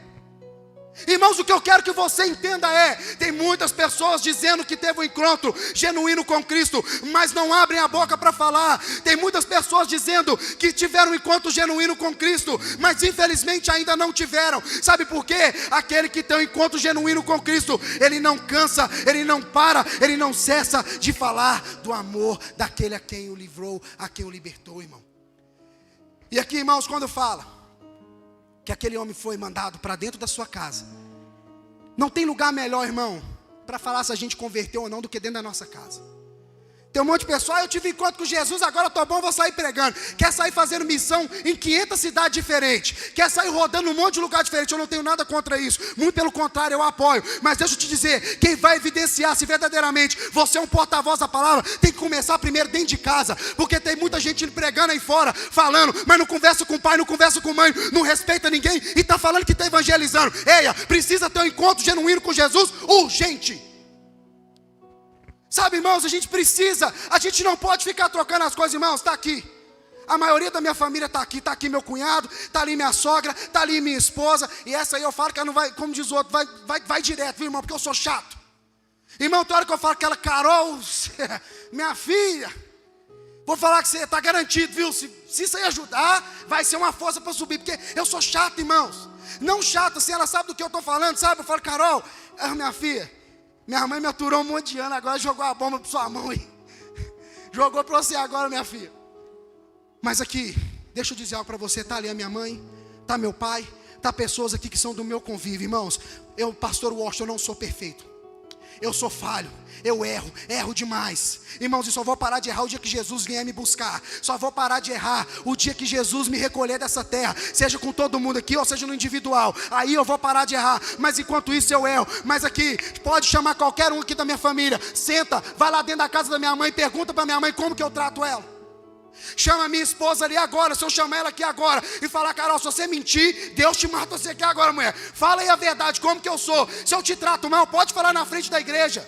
Irmãos, o que eu quero que você entenda é: tem muitas pessoas dizendo que teve um encontro genuíno com Cristo, mas não abrem a boca para falar. Tem muitas pessoas dizendo que tiveram um encontro genuíno com Cristo, mas infelizmente ainda não tiveram. Sabe por quê? Aquele que tem um encontro genuíno com Cristo, ele não cansa, ele não para, ele não cessa de falar do amor daquele a quem o livrou, a quem o libertou, irmão. E aqui, irmãos, quando fala que aquele homem foi mandado para dentro da sua casa, não tem lugar melhor, irmão, para falar se a gente converteu ou não do que dentro da nossa casa. Tem um monte de pessoal: eu tive encontro com Jesus, agora estou bom, vou sair pregando. Quer sair fazendo missão em 500 cidades diferentes, quer sair rodando um monte de lugar diferente. Eu não tenho nada contra isso, muito pelo contrário, eu apoio. Mas deixa eu te dizer, quem vai evidenciar se verdadeiramente você é um porta-voz da palavra, tem que começar primeiro dentro de casa. Porque tem muita gente pregando aí fora, falando, mas não conversa com o pai, não conversa com a mãe, não respeita ninguém, e está falando que está evangelizando. Eia, precisa ter um encontro genuíno com Jesus, urgente. Sabe, irmãos, a gente não pode ficar trocando as coisas, irmãos. Está aqui, a maioria da minha família está aqui meu cunhado, está ali minha sogra, está ali minha esposa, e essa aí eu falo que ela não vai, como diz o outro, vai direto, viu, irmão, porque eu sou chato. Irmão, tem hora que eu falo que ela: Carol, minha filha, vou falar que você está garantido, viu, se isso aí ajudar, vai ser uma força para subir, porque eu sou chato, irmãos. Não chato assim, ela sabe do que eu estou falando, sabe? Eu falo: Carol, minha filha, minha mãe me aturou um monte de ano, agora jogou a bomba para sua mão aí. Jogou para você agora, minha filha. Mas aqui, deixa eu dizer algo para você. Está ali a minha mãe, está meu pai, está pessoas aqui que são do meu convívio. Irmãos, eu, pastor Washington, eu não sou perfeito. Eu sou falho, eu erro demais. Irmãos, eu só vou parar de errar o dia que Jesus vier me buscar. Só vou parar de errar o dia que Jesus me recolher dessa terra, seja com todo mundo aqui ou seja no individual. Aí eu vou parar de errar, mas enquanto isso eu erro. Mas aqui, pode chamar qualquer um aqui da minha família, senta, vai lá dentro da casa da minha mãe, pergunta para minha mãe como que eu trato ela. Chama a minha esposa ali agora, se eu chamar ela aqui agora e falar: Carol, se você mentir, Deus te mata você aqui agora, mulher. Fala aí a verdade, como que eu sou. Se eu te trato mal, pode falar na frente da igreja.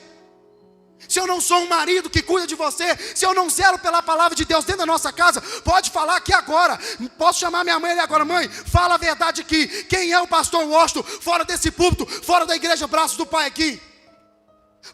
Se eu não sou um marido que cuida de você, se eu não zelo pela palavra de Deus dentro da nossa casa, pode falar aqui agora. Posso chamar minha mãe ali agora: mãe, fala a verdade aqui. Quem é o pastor Washington fora desse púlpito, fora da igreja Braços do Pai aqui?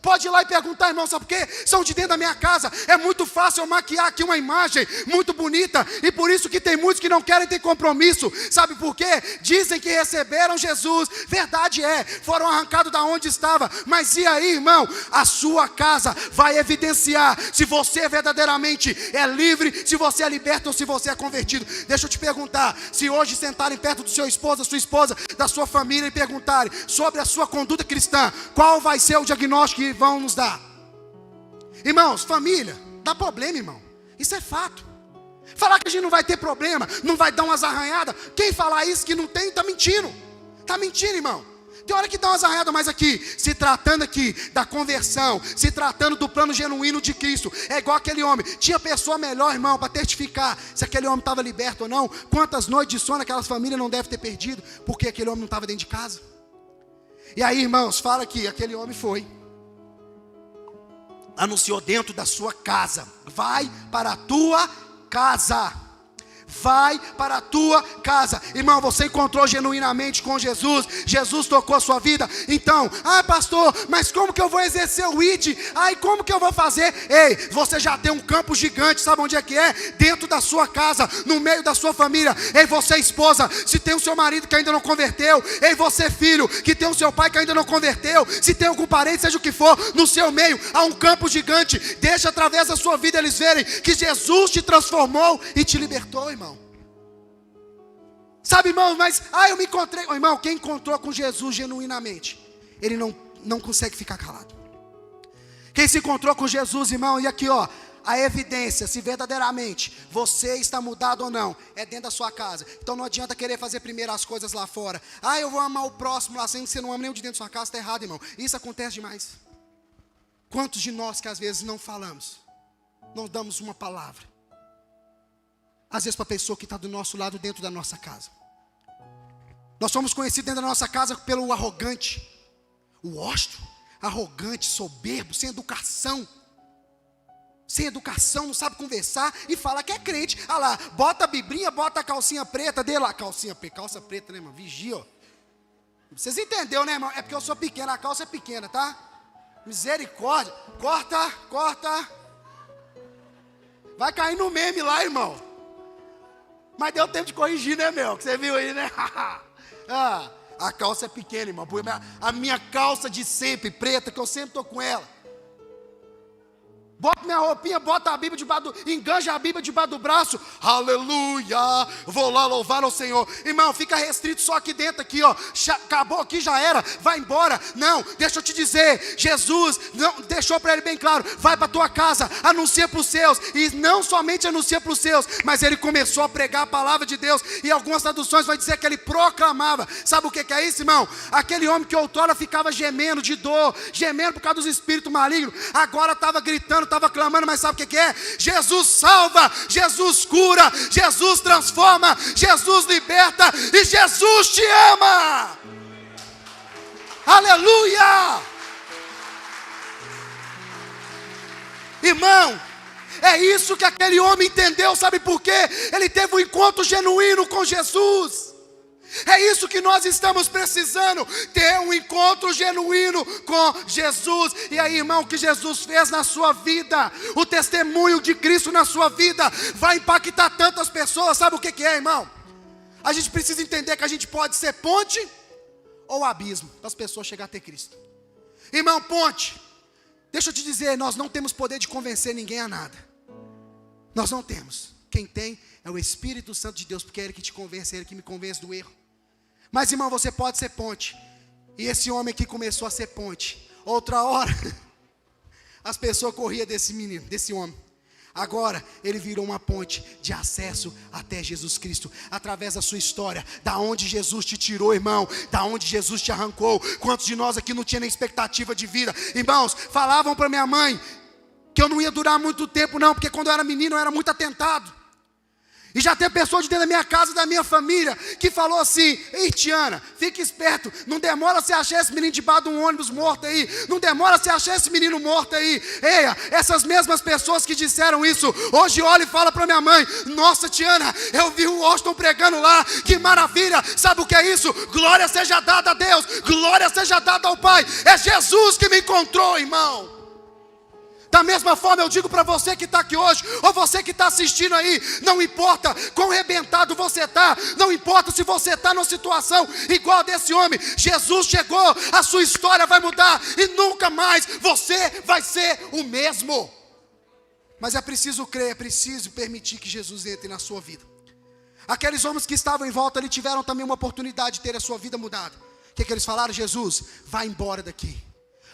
Pode ir lá e perguntar, irmão, sabe por quê? São de dentro da minha casa. É muito fácil eu maquiar aqui uma imagem muito bonita, e por isso que tem muitos que não querem ter compromisso. Sabe por quê? Dizem que receberam Jesus, verdade é, foram arrancados da onde estava. Mas e aí, irmão? A sua casa vai evidenciar se você verdadeiramente é livre, se você é liberto ou se você é convertido. Deixa eu te perguntar, se hoje sentarem perto do seu esposo, da sua esposa, da sua família e perguntarem sobre a sua conduta cristã, qual vai ser o diagnóstico que vão nos dar? Irmãos, família dá problema, irmão. Isso é fato. Falar que a gente não vai ter problema, não vai dar umas arranhadas, quem falar isso que não tem, está mentindo. Está mentindo, irmão. Tem hora que dá umas arranhadas, mas aqui, se tratando aqui da conversão, se tratando do plano genuíno de Cristo, é igual aquele homem. Tinha pessoa melhor, irmão, para testificar se aquele homem estava liberto ou não. Quantas noites de sono aquelas famílias não devem ter perdido, porque aquele homem não estava dentro de casa. E aí, irmãos, fala que aquele homem foi, anunciou dentro da sua casa: vai para a tua casa, vai para a tua casa. Irmão, você encontrou genuinamente com Jesus, Jesus tocou a sua vida. Então, pastor, mas como que eu vou exercer o ID? Como que eu vou fazer? Ei, você já tem um campo gigante, sabe onde é que é? Dentro da sua casa, no meio da sua família. Ei, você esposa, se tem o seu marido que ainda não converteu. Ei, você filho, que tem o seu pai que ainda não converteu. Se tem algum parente, seja o que for, no seu meio há um campo gigante. Deixa através da sua vida eles verem que Jesus te transformou e te libertou, irmão. Sabe, irmão, mas eu me encontrei. Irmão, quem encontrou com Jesus genuinamente, ele não consegue ficar calado. Quem se encontrou com Jesus, irmão, e aqui a evidência, se verdadeiramente você está mudado ou não, é dentro da sua casa. Então não adianta querer fazer primeiro as coisas lá fora. Eu vou amar o próximo lá, sendo que você não ama nem o de dentro da sua casa, está errado, irmão. Isso acontece demais. Quantos de nós que às vezes não falamos, não damos uma palavra, às vezes para a pessoa que está do nosso lado dentro da nossa casa. Nós somos conhecidos dentro da nossa casa pelo arrogante, o ostro, arrogante, soberbo, sem educação, não sabe conversar e fala que é crente. Lá, bota a biblinha, bota a calcinha preta, dê lá, calça preta, né, irmão? Vigia, ó. Vocês entenderam, né, irmão? É porque eu sou pequeno, a calça é pequena, tá? Misericórdia, corta. Vai cair no meme lá, irmão. Mas deu tempo de corrigir, né, meu? Que você viu aí, né? A calça é pequena, irmão. A minha calça de sempre, preta, que eu sempre tô com ela. Bota minha roupinha, bota a Bíblia enganja a Bíblia debaixo do braço. Aleluia, vou lá louvar ao Senhor. Irmão, fica restrito só aqui dentro, aqui, acabou aqui, já era, vai embora. Não, deixa eu te dizer, Jesus não deixou para ele bem claro, vai para tua casa, anuncia para os seus. E não somente anuncia para os seus, mas ele começou a pregar a palavra de Deus. E algumas traduções vai dizer que ele proclamava. Sabe o que é isso, irmão? Aquele homem que outrora ficava gemendo de dor, gemendo por causa dos espíritos malignos, agora estava gritando, estava clamando, mas sabe o que é? Jesus salva, Jesus cura, Jesus transforma, Jesus liberta e Jesus te ama. Aleluia! Irmão, é isso que aquele homem entendeu, sabe por quê? Ele teve um encontro genuíno com Jesus. É isso que nós estamos precisando, ter um encontro genuíno com Jesus. E aí, irmão, o que Jesus fez na sua vida, o testemunho de Cristo na sua vida, vai impactar tantas pessoas. Sabe o que é, irmão? A gente precisa entender que a gente pode ser ponte ou abismo, para as pessoas chegarem a ter Cristo. Irmão, ponte, deixa eu te dizer, nós não temos poder de convencer ninguém a nada. Nós não temos. Quem tem é o Espírito Santo de Deus, porque é Ele que te convence, é Ele que me convence do erro. Mas, irmão, você pode ser ponte. E esse homem aqui começou a ser ponte. Outra hora, as pessoas corriam desse menino, desse homem. Agora, ele virou uma ponte de acesso até Jesus Cristo. Através da sua história, da onde Jesus te tirou, irmão, da onde Jesus te arrancou. Quantos de nós aqui não tinha nem expectativa de vida? Irmãos, falavam para minha mãe que eu não ia durar muito tempo não, porque quando eu era menino eu era muito atentado. E já tem pessoas de dentro da minha casa, da minha família, que falou assim: ei, Tiana, fique esperto, não demora você achar esse menino debaixo de um ônibus morto aí, não demora você achar esse menino morto aí. Ei, essas mesmas pessoas que disseram isso, hoje olha e fala para minha mãe: nossa, Tiana, eu vi o Austin pregando lá, que maravilha. Sabe o que é isso? Glória seja dada a Deus, glória seja dada ao Pai. É Jesus que me encontrou, irmão. Da mesma forma eu digo para você que está aqui hoje, ou você que está assistindo aí, não importa quão arrebentado você está, não importa se você está numa situação igual a desse homem, Jesus chegou, a sua história vai mudar e nunca mais você vai ser o mesmo. Mas é preciso crer, é preciso permitir que Jesus entre na sua vida. Aqueles homens que estavam em volta ali tiveram também uma oportunidade de ter a sua vida mudada. O que eles falaram? Jesus, vai embora daqui.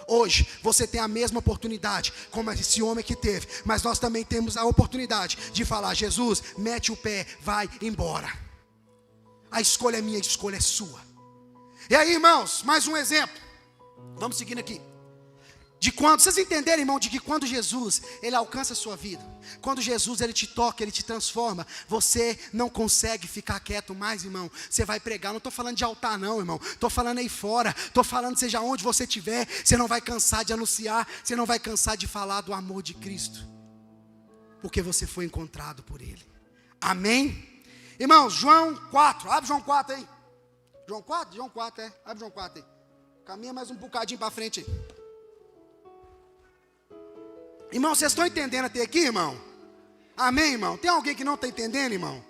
Hoje você tem a mesma oportunidade como esse homem que teve, mas nós também temos a oportunidade de falar: Jesus, mete o pé, vai embora. A escolha é minha, a escolha é sua. E aí, irmãos, mais um exemplo. Vamos seguindo aqui. De quando, vocês entenderem, irmão, de que quando Jesus, Ele alcança a sua vida, quando Jesus, Ele te toca, Ele te transforma, você não consegue ficar quieto mais, irmão. Você vai pregar, não estou falando de altar não, irmão, estou falando aí fora, estou falando seja onde você estiver, você não vai cansar de anunciar, você não vai cansar de falar do amor de Cristo, porque você foi encontrado por Ele. Amém? Irmãos, João 4, abre João 4 aí. João 4? João 4, abre João 4 aí. Caminha mais um bocadinho para frente aí. Irmão, vocês estão entendendo até aqui, irmão? Amém, irmão? Tem alguém que não está entendendo, irmão?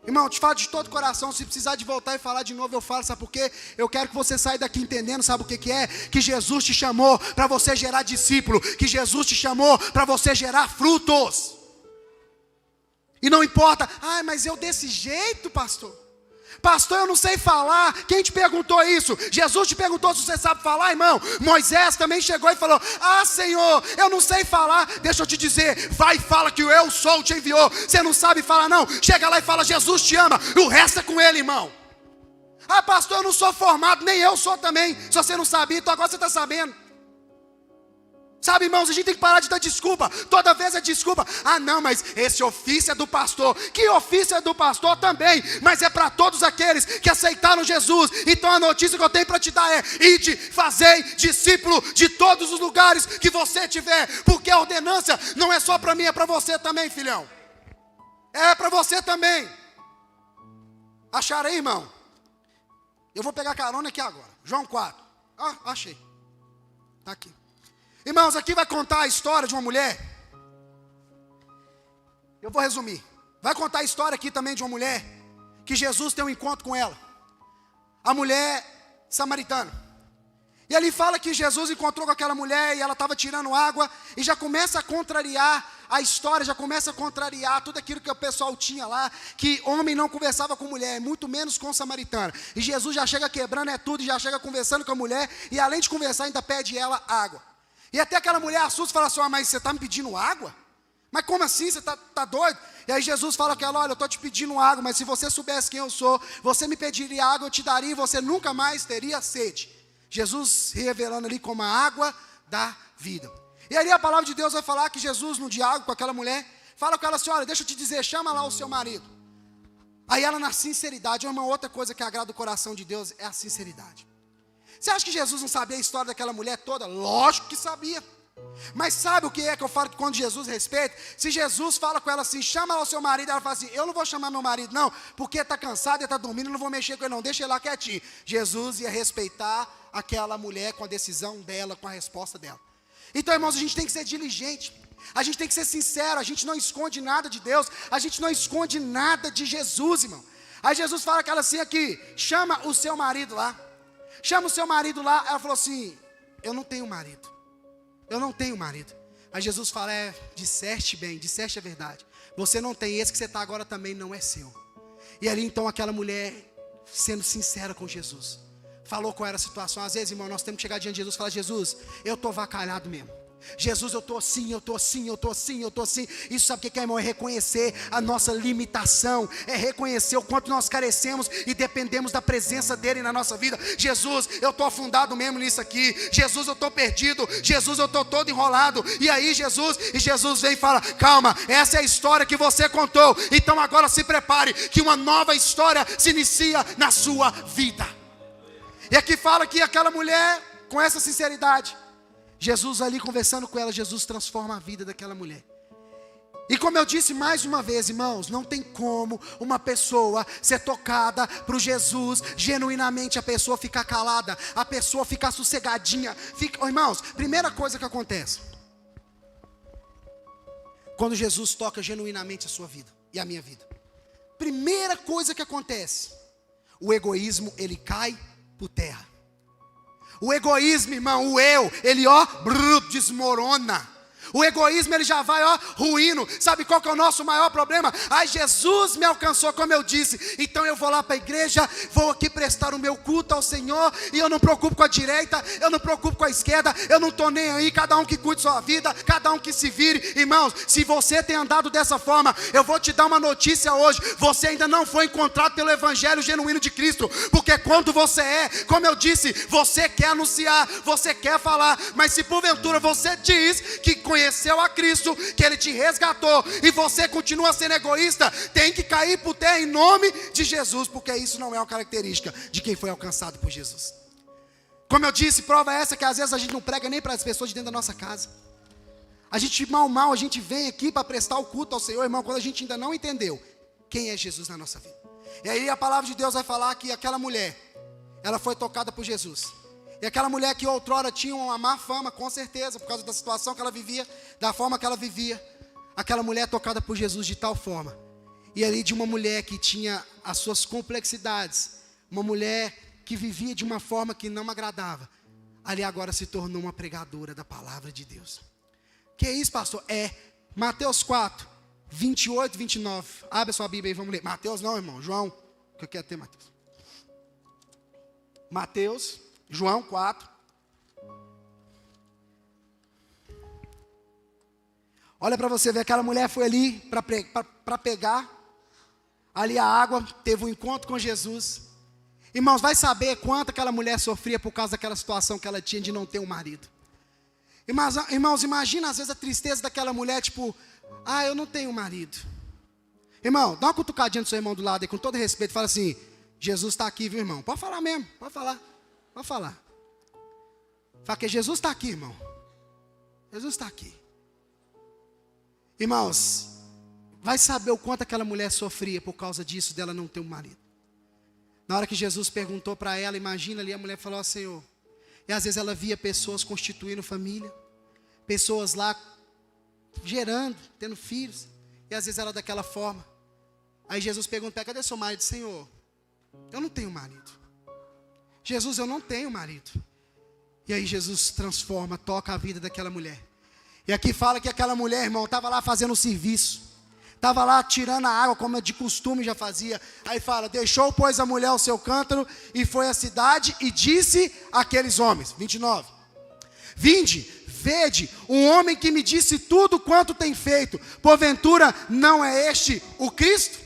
Irmão, eu te falo de todo o coração. Se precisar de voltar e falar de novo, eu falo. Sabe por quê? Eu quero que você saia daqui entendendo. Sabe o que é? Que Jesus te chamou para você gerar discípulo. Que Jesus te chamou para você gerar frutos. E não importa, mas eu desse jeito, pastor. Pastor, eu não sei falar. Quem te perguntou isso? Jesus te perguntou se você sabe falar, irmão. Moisés também chegou e falou: Senhor, eu não sei falar. Deixa eu te dizer, vai e fala que o eu sou te enviou. Você não sabe falar não? Chega lá e fala: Jesus te ama. O resto é com ele, irmão. Pastor, eu não sou formado. Nem eu sou também. Se você não sabia, então agora você está sabendo. Sabe, irmãos, a gente tem que parar de dar desculpa. Toda vez é desculpa. Não, mas esse ofício é do pastor. Que ofício é do pastor também? Mas é para todos aqueles que aceitaram Jesus. Então a notícia que eu tenho para te dar é: ide, fazei discípulo de todos os lugares que você tiver. Porque a ordenança não é só para mim, é para você também, filhão. É para você também. Acharam aí, irmão? Eu vou pegar carona aqui agora. João 4. Achei. Está aqui. Irmãos, aqui vai contar a história de uma mulher. Eu vou resumir. Vai contar a história aqui também de uma mulher que Jesus tem um encontro com ela. A mulher samaritana. E ali fala que Jesus encontrou com aquela mulher e ela estava tirando água. E já começa a contrariar a história, já começa a contrariar tudo aquilo que o pessoal tinha lá. Que homem não conversava com mulher, muito menos com samaritana. E Jesus já chega quebrando tudo, e já chega conversando com a mulher. E além de conversar, ainda pede ela água. E até aquela mulher assusta e fala assim: mas você está me pedindo água? Mas como assim? Você tá doido? E aí Jesus fala com ela: olha, eu estou te pedindo água, mas se você soubesse quem eu sou, você me pediria água, eu te daria e você nunca mais teria sede. Jesus se revelando ali como a água da vida. E ali a palavra de Deus vai falar que Jesus, no diálogo com aquela mulher, fala com ela assim: olha, deixa eu te dizer, chama lá o seu marido. Aí ela, na sinceridade, uma outra coisa que agrada o coração de Deus é a sinceridade. Você acha que Jesus não sabia a história daquela mulher toda? Lógico que sabia. Mas sabe o que é que eu falo que quando Jesus respeita? Se Jesus fala com ela assim: chama lá o seu marido, ela fala assim: eu não vou chamar meu marido não, porque está cansado, ele está dormindo, eu não vou mexer com ele não, deixa ele lá quietinho. Jesus ia respeitar aquela mulher com a decisão dela, com a resposta dela. Então, irmãos, a gente tem que ser diligente. A gente tem que ser sincero. A gente não esconde nada de Deus. A gente não esconde nada de Jesus, irmão. Aí Jesus fala com ela assim aqui: chama o seu marido lá. Chama o seu marido lá. Ela falou assim: eu não tenho marido. Eu não tenho marido. Aí Jesus fala: disseste bem, disseste a verdade. Você não tem, esse que você está agora também não é seu. E ali então aquela mulher, sendo sincera com Jesus, falou com ela a situação. Às vezes, irmão, nós temos que chegar diante de Jesus e falar: Jesus, eu estou avacalhado mesmo. Jesus, eu estou assim, eu estou assim, eu estou assim, eu estou assim. Isso sabe o que é, irmão? É reconhecer a nossa limitação. É reconhecer o quanto nós carecemos e dependemos da presença dEle na nossa vida. Jesus, eu estou afundado mesmo nisso aqui. Jesus, eu estou perdido. Jesus, eu estou todo enrolado. E aí Jesus vem e fala: calma, essa é a história que você contou. Então agora se prepare, que uma nova história se inicia na sua vida. E aqui fala que aquela mulher, com essa sinceridade, Jesus ali conversando com ela, Jesus transforma a vida daquela mulher. E como eu disse mais uma vez, irmãos, não tem como uma pessoa ser tocada por Jesus, genuinamente a pessoa ficar calada, a pessoa ficar sossegadinha. Irmãos, primeira coisa que acontece, quando Jesus toca genuinamente a sua vida e a minha vida, primeira coisa que acontece, o egoísmo, ele cai por terra. O egoísmo, irmão, o eu, ele desmorona. O egoísmo, ele já vai, ruindo. Sabe qual que é o nosso maior problema? Jesus me alcançou, como eu disse. Então eu vou lá para a igreja, vou aqui prestar o meu culto ao Senhor, e eu não me preocupo com a direita, eu não me preocupo com a esquerda, eu não estou nem aí, cada um que cuide sua vida, cada um que se vire. Irmãos, se você tem andado dessa forma, eu vou te dar uma notícia hoje: você ainda não foi encontrado pelo evangelho genuíno de Cristo. Porque quando você como eu disse, você quer anunciar, você quer falar, mas se porventura você diz que conheceu a Cristo, que Ele te resgatou, e você continua sendo egoísta, tem que cair por terra em nome de Jesus, porque isso não é uma característica de quem foi alcançado por Jesus. Como eu disse, prova essa que às vezes a gente não prega nem para as pessoas de dentro da nossa casa. A gente mal, a gente vem aqui para prestar o culto ao Senhor, irmão, quando a gente ainda não entendeu quem é Jesus na nossa vida. E aí a palavra de Deus vai falar que aquela mulher, ela foi tocada por Jesus. E aquela mulher que outrora tinha uma má fama, com certeza, por causa da situação que ela vivia, da forma que ela vivia, aquela mulher tocada por Jesus de tal forma. E ali de uma mulher que tinha as suas complexidades, uma mulher que vivia de uma forma que não agradava, ali agora se tornou uma pregadora da palavra de Deus. Que é isso, pastor? É Mateus 4, 28, 29. Abre a sua Bíblia aí, vamos ler. Mateus não, irmão, João. O que eu quero ter, Mateus? Mateus, João 4. Olha para você ver, aquela mulher foi ali para pegar ali a água, teve um encontro com Jesus. Irmãos, vai saber quanto aquela mulher sofria por causa daquela situação que ela tinha de não ter um marido. Irmãos, imagina às vezes a tristeza daquela mulher, tipo, eu não tenho marido. Irmão, dá uma cutucadinha no seu irmão do lado aí, com todo respeito, fala assim, Jesus está aqui, viu, irmão? Pode falar mesmo, pode falar. Fala que Jesus está aqui, irmão. Jesus está aqui. Irmãos, vai saber o quanto aquela mulher sofria por causa disso, dela não ter um marido. Na hora que Jesus perguntou para ela, imagina ali, a mulher falou, Senhor. E às vezes ela via pessoas constituindo família, pessoas lá gerando, tendo filhos, e às vezes ela daquela forma. Aí Jesus pergunta, cadê seu marido? Senhor, eu não tenho marido. Jesus, eu não tenho marido. E aí Jesus transforma, toca a vida daquela mulher. E aqui fala que aquela mulher, irmão, estava lá fazendo o serviço. Estava lá tirando a água, como de costume já fazia. Aí fala, deixou, pois, a mulher o seu cântaro, e foi à cidade, e disse àqueles homens, 29. Vinde, vede, um homem que me disse tudo quanto tem feito. Porventura, não é este o Cristo?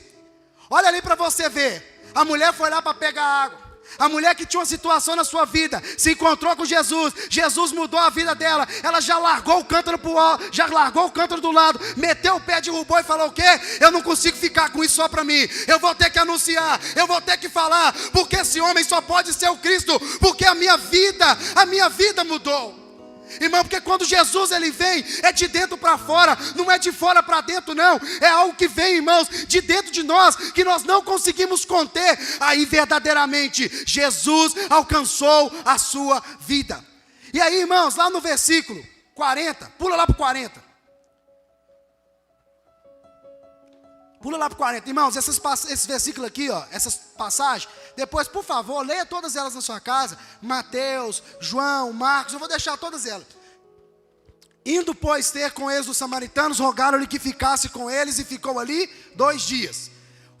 Olha ali para você ver. A mulher foi lá para pegar água. A mulher que tinha uma situação na sua vida, se encontrou com Jesus, Jesus mudou a vida dela, ela já largou o cântaro pro alto, já largou o cântaro do lado, meteu o pé, derrubou e falou o quê? Eu não consigo ficar com isso só para mim, eu vou ter que anunciar, eu vou ter que falar, porque esse homem só pode ser o Cristo, porque a minha vida mudou. Irmão, porque quando Jesus ele vem, é de dentro para fora, não é de fora para dentro não, é algo que vem, irmãos, de dentro de nós, que nós não conseguimos conter. Aí verdadeiramente, Jesus alcançou a sua vida. E aí, irmãos, lá no versículo 40, pula lá para o 40. Pula lá para o 40, irmãos, esse versículo aqui, ó, essas passagens, depois, por favor, leia todas elas na sua casa, Mateus, João, Marcos, eu vou deixar todas elas. Indo, pois, ter com eles os samaritanos, rogaram-lhe que ficasse com eles, e ficou ali 2 dias.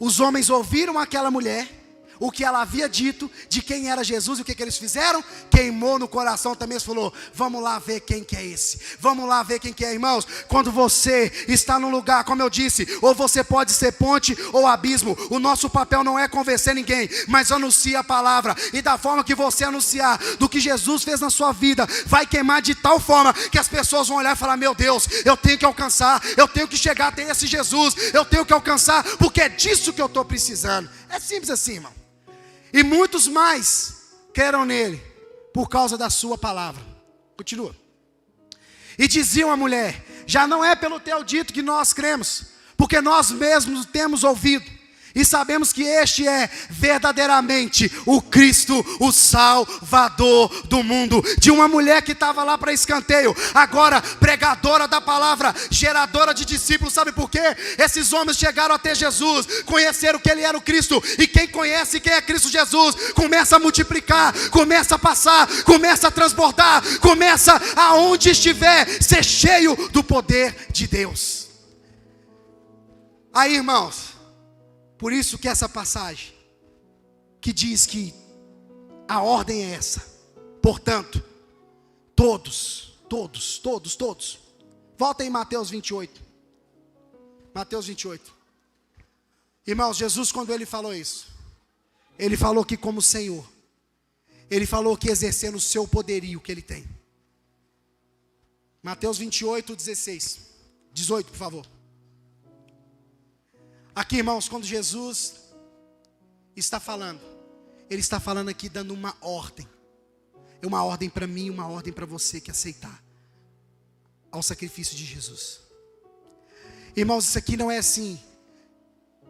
Os homens ouviram aquela mulher, o que ela havia dito, de quem era Jesus, e o que eles fizeram? Queimou no coração também, eles falou, vamos lá ver quem que é esse, vamos lá ver quem que é, irmãos. Quando você está num lugar, como eu disse, ou você pode ser ponte ou abismo, o nosso papel não é convencer ninguém, mas anuncia a palavra, e da forma que você anunciar, do que Jesus fez na sua vida, vai queimar de tal forma, que as pessoas vão olhar e falar, meu Deus, eu tenho que alcançar, eu tenho que chegar até esse Jesus, eu tenho que alcançar, porque é disso que eu estou precisando. É simples assim, irmão. E muitos mais creram nele, por causa da sua palavra. Continua. E diziam à mulher, já não é pelo teu dito que nós cremos, porque nós mesmos temos ouvido, e sabemos que este é verdadeiramente o Cristo, o Salvador do mundo. De uma mulher que estava lá para escanteio, agora pregadora da palavra, geradora de discípulos. Sabe por quê? Esses homens chegaram até Jesus, conheceram que ele era o Cristo, e quem conhece quem é Cristo Jesus, começa a multiplicar, começa a passar, começa a transbordar, começa aonde estiver, ser cheio do poder de Deus. Aí, irmãos, por isso que essa passagem, que diz que a ordem é essa, portanto, todos, volta em Mateus 28, Mateus 28, irmãos, Jesus quando ele falou isso, ele falou que como Senhor, ele falou que exercendo o seu poderio que ele tem. Mateus 28, 18, por favor. Aqui, irmãos, quando Jesus está falando, ele está falando aqui dando uma ordem. É uma ordem para mim, uma ordem para você que aceitar ao sacrifício de Jesus. Irmãos, isso aqui não é assim,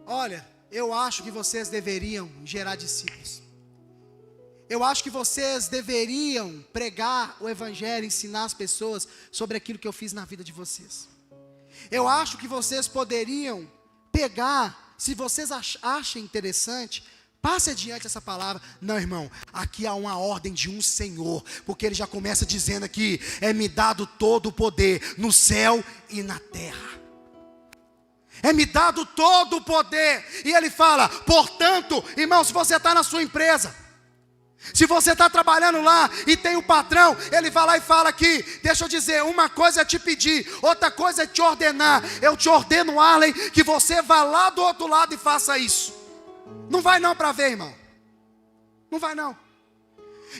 Olha, eu acho que vocês deveriam gerar discípulos. Eu acho que vocês deveriam pregar o evangelho, ensinar as pessoas sobre aquilo que eu fiz na vida de vocês. Eu acho que vocês poderiam pegar, se vocês acham interessante, passe adiante essa palavra. Não, irmão, aqui há uma ordem de um Senhor, porque ele já começa dizendo aqui, é-me dado todo o poder no céu e na terra. É-me dado todo o poder. E ele fala, portanto, irmão, se você está na sua empresa, se você está trabalhando lá e tem um patrão, ele vai lá e fala aqui, deixa eu dizer, uma coisa é te pedir, outra coisa é te ordenar. Eu te ordeno, Arlen, que você vá lá do outro lado e faça isso. Não vai não para ver, irmão. Não vai não.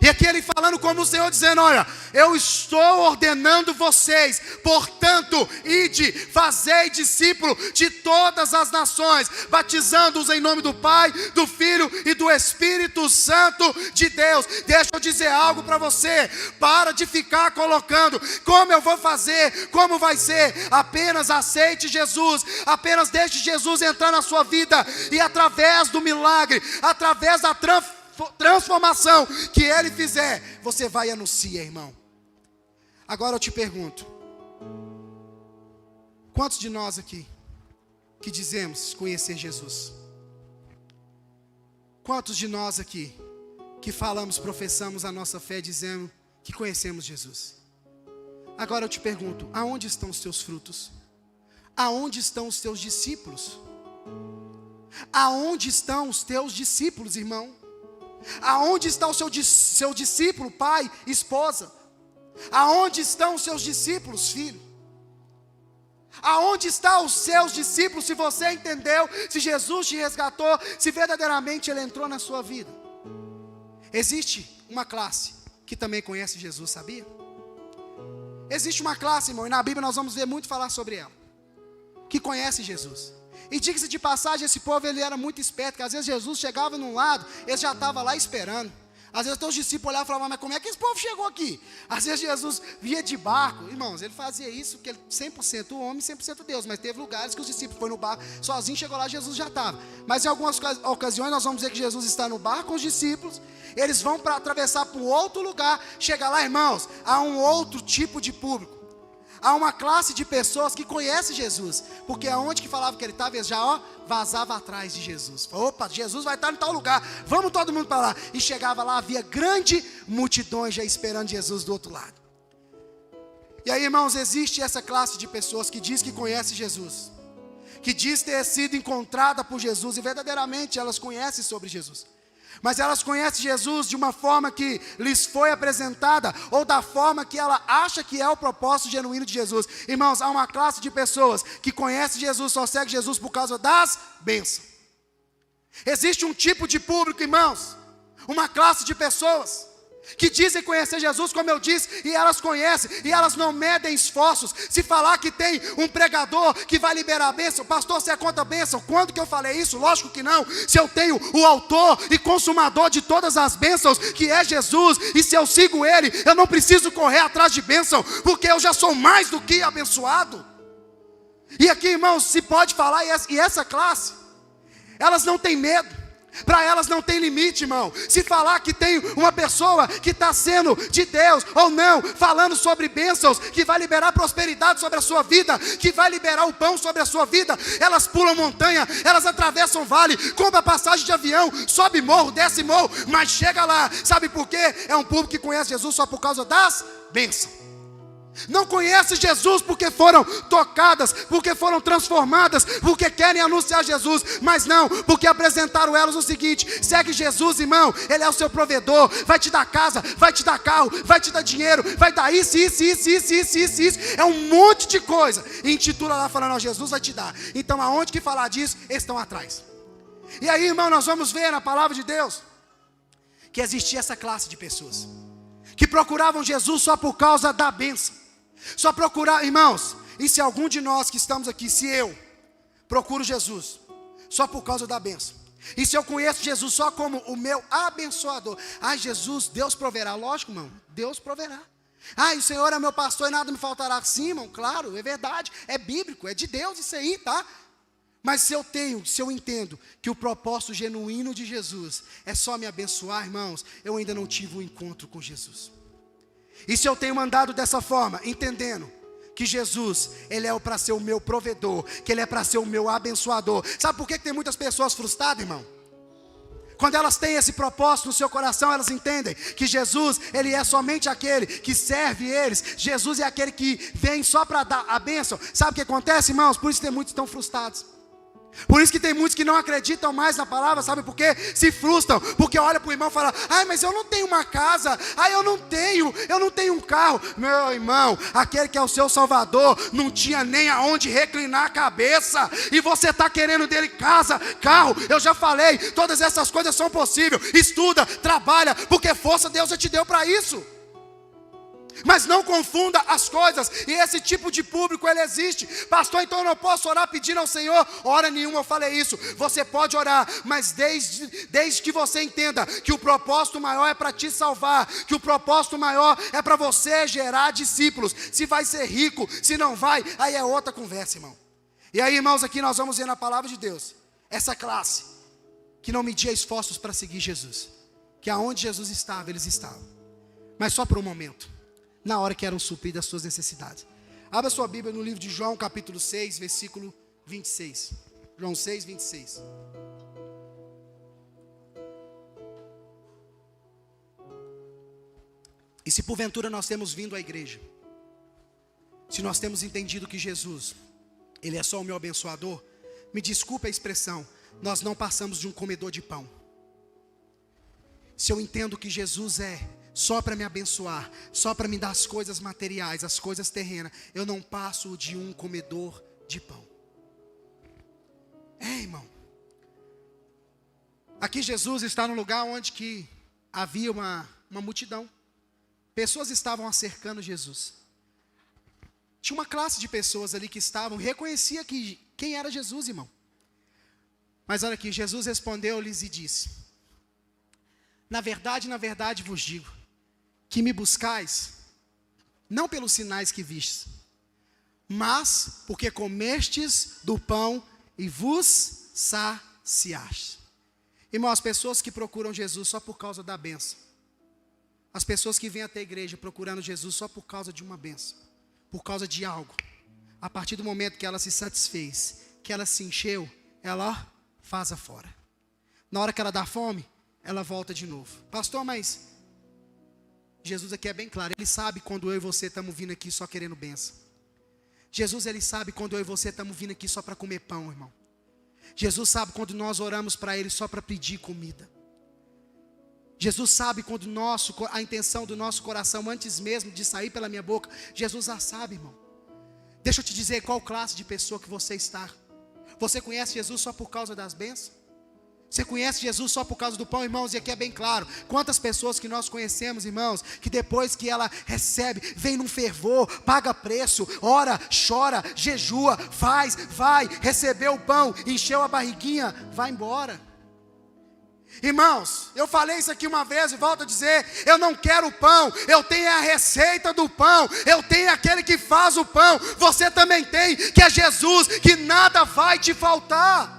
E aqui ele falando como o Senhor dizendo, olha, eu estou ordenando vocês, portanto, ide, fazei discípulo de todas as nações, batizando-os em nome do Pai, do Filho e do Espírito Santo de Deus. Deixa eu dizer algo para você, para de ficar colocando, como eu vou fazer, como vai ser, apenas aceite Jesus, apenas deixe Jesus entrar na sua vida, e através do milagre, através da transformação que ele fizer, você vai e anuncia, irmão. Agora eu te pergunto, quantos de nós aqui que dizemos conhecer Jesus? Quantos de nós aqui que falamos, professamos a nossa fé, dizendo que conhecemos Jesus? Agora eu te pergunto, aonde estão os teus frutos? Aonde estão os teus discípulos? Aonde estão os teus discípulos, irmão? Aonde está o seu discípulo, pai, esposa? Aonde estão os seus discípulos, filho? Aonde estão os seus discípulos, se você entendeu, se Jesus te resgatou, se verdadeiramente Ele entrou na sua vida? Existe uma classe que também conhece Jesus, sabia? Existe uma classe, irmão, e na Bíblia nós vamos ver muito falar sobre ela, que conhece Jesus. E diga-se de passagem, esse povo ele era muito esperto, porque às vezes Jesus chegava num lado, ele já estava lá esperando. Às vezes os discípulos olhavam e falavam, mas como é que esse povo chegou aqui? Às vezes Jesus via de barco. Irmãos, ele fazia isso, porque ele 100% homem, 100% Deus. Mas teve lugares que os discípulos foram no barco, sozinho, chegou lá, Jesus já estava. Mas em algumas ocasiões nós vamos dizer que Jesus está no barco com os discípulos, eles vão para atravessar para um outro lugar, chega lá, irmãos, há um outro tipo de público. Há uma classe de pessoas que conhece Jesus, porque aonde que falava que ele estava, eles já vazava atrás de Jesus. Opa, Jesus vai estar em tal lugar, vamos todo mundo para lá. E chegava lá, havia grande multidões já esperando Jesus do outro lado. E aí, irmãos, existe essa classe de pessoas que diz que conhece Jesus, que diz ter sido encontrada por Jesus, e verdadeiramente elas conhecem sobre Jesus. Mas elas conhecem Jesus de uma forma que lhes foi apresentada, ou da forma que ela acha que é o propósito genuíno de Jesus. Irmãos, há uma classe de pessoas que conhece Jesus, só segue Jesus por causa das bênçãos. Existe um tipo de público, irmãos, uma classe de pessoas que dizem conhecer Jesus, como eu disse, e elas conhecem, e elas não medem esforços. Se falar que tem um pregador que vai liberar a bênção, pastor, você é contra a bênção? Quando que eu falei isso? Lógico que não. Se eu tenho o autor e consumador de todas as bênçãos, que é Jesus, e se eu sigo Ele, eu não preciso correr atrás de bênção, porque eu já sou mais do que abençoado. E aqui, irmãos, se pode falar, e essa classe, elas não têm medo. Para elas não tem limite, irmão. Se falar que tem uma pessoa que está sendo de Deus ou não, falando sobre bênçãos, que vai liberar prosperidade sobre a sua vida, que vai liberar o pão sobre a sua vida, elas pulam montanha, elas atravessam vale, compram passagem de avião, sobe morro, desce morro, mas chega lá. Sabe por quê? É um povo que conhece Jesus só por causa das bênçãos. Não conhece Jesus porque foram tocadas, porque foram transformadas, porque querem anunciar Jesus, mas não, porque apresentaram elas o seguinte: segue Jesus, irmão, Ele é o seu provedor, vai te dar casa, vai te dar carro, vai te dar dinheiro, vai dar isso, é um monte de coisa, e intitula lá falando, ó, Jesus vai te dar. Então aonde que falar disso, eles estão atrás. E aí, irmão, nós vamos ver na palavra de Deus que existia essa classe de pessoas que procuravam Jesus só por causa da bênção. Só procurar, irmãos, e se algum de nós que estamos aqui, se eu procuro Jesus só por causa da bênção, e se eu conheço Jesus só como o meu abençoador, Jesus, Deus proverá. Lógico, irmão, Deus proverá. O Senhor é meu pastor e nada me faltará. Sim, irmão, claro, é verdade, é bíblico, é de Deus isso aí, tá? Mas se eu entendo que o propósito genuíno de Jesus é só me abençoar, irmãos, eu ainda não tive um encontro com Jesus. E se eu tenho andado dessa forma, entendendo que Jesus, Ele é para ser o meu provedor, que Ele é para ser o meu abençoador. Sabe por que tem muitas pessoas frustradas, irmão? Quando elas têm esse propósito no seu coração, elas entendem que Jesus, Ele é somente aquele que serve eles. Jesus é aquele que vem só para dar a bênção. Sabe o que acontece, irmãos? Por isso tem muitos que estão frustrados. Por isso que tem muitos que não acreditam mais na palavra, sabe por quê? Se frustram, porque olha para o irmão e fala: ai, mas eu não tenho uma casa, ai, eu não tenho um carro. Meu irmão, aquele que é o seu Salvador, não tinha nem aonde reclinar a cabeça, e você está querendo dele casa, carro. Eu já falei, todas essas coisas são possíveis. Estuda, trabalha, porque força Deus já te deu para isso. Mas não confunda as coisas, e esse tipo de público ele existe. Pastor, então eu não posso orar pedindo ao Senhor? Hora nenhuma eu falei isso. Você pode orar, mas desde que você entenda que o propósito maior é para te salvar, que o propósito maior é para você gerar discípulos. Se vai ser rico, se não vai, aí é outra conversa, irmão. E aí, irmãos, aqui nós vamos ver na palavra de Deus essa classe que não media esforços para seguir Jesus, que aonde Jesus estava, eles estavam, mas só por um momento, na hora que eram supridas as suas necessidades. Abra sua Bíblia no livro de João, capítulo 6, versículo 26. João 6, 26. E se porventura nós temos vindo à igreja, se nós temos entendido que Jesus, Ele é só o meu abençoador, me desculpe a expressão, nós não passamos de um comedor de pão. Se eu entendo que Jesus é só para me abençoar, só para me dar as coisas materiais, as coisas terrenas, eu não passo de um comedor de pão. Irmão, aqui Jesus está no lugar onde que havia uma multidão, pessoas estavam cercando Jesus. Tinha uma classe de pessoas ali que estavam, reconhecia que quem era Jesus, irmão. Mas olha aqui, Jesus respondeu-lhes e disse: na verdade vos digo, que me buscais, não pelos sinais que vistes, mas porque comestes do pão e vos saciastes. Irmão, as pessoas que procuram Jesus só por causa da bênção, as pessoas que vêm até a igreja procurando Jesus só por causa de uma bênção, por causa de algo, a partir do momento que ela se satisfez, que ela se encheu, ela vaza fora. Na hora que ela dá fome, ela volta de novo. Pastor, mas Jesus aqui é bem claro, Ele sabe quando eu e você estamos vindo aqui só querendo bênção. Jesus, Ele sabe quando eu e você estamos vindo aqui só para comer pão, irmão. Jesus sabe quando nós oramos para Ele só para pedir comida. Jesus sabe quando a intenção do nosso coração, antes mesmo de sair pela minha boca, Jesus já sabe, irmão. Deixa eu te dizer qual classe de pessoa que você está. Você conhece Jesus só por causa das bênçãos? Você conhece Jesus só por causa do pão, irmãos? E aqui é bem claro, quantas pessoas que nós conhecemos, irmãos, que depois que ela recebe, vem num fervor, paga preço, ora, chora, jejua, vai, recebeu o pão, encheu a barriguinha, vai embora. Irmãos, eu falei isso aqui uma vez e volto a dizer, eu não quero o pão, eu tenho a receita do pão, eu tenho aquele que faz o pão, você também tem, que é Jesus, que nada vai te faltar.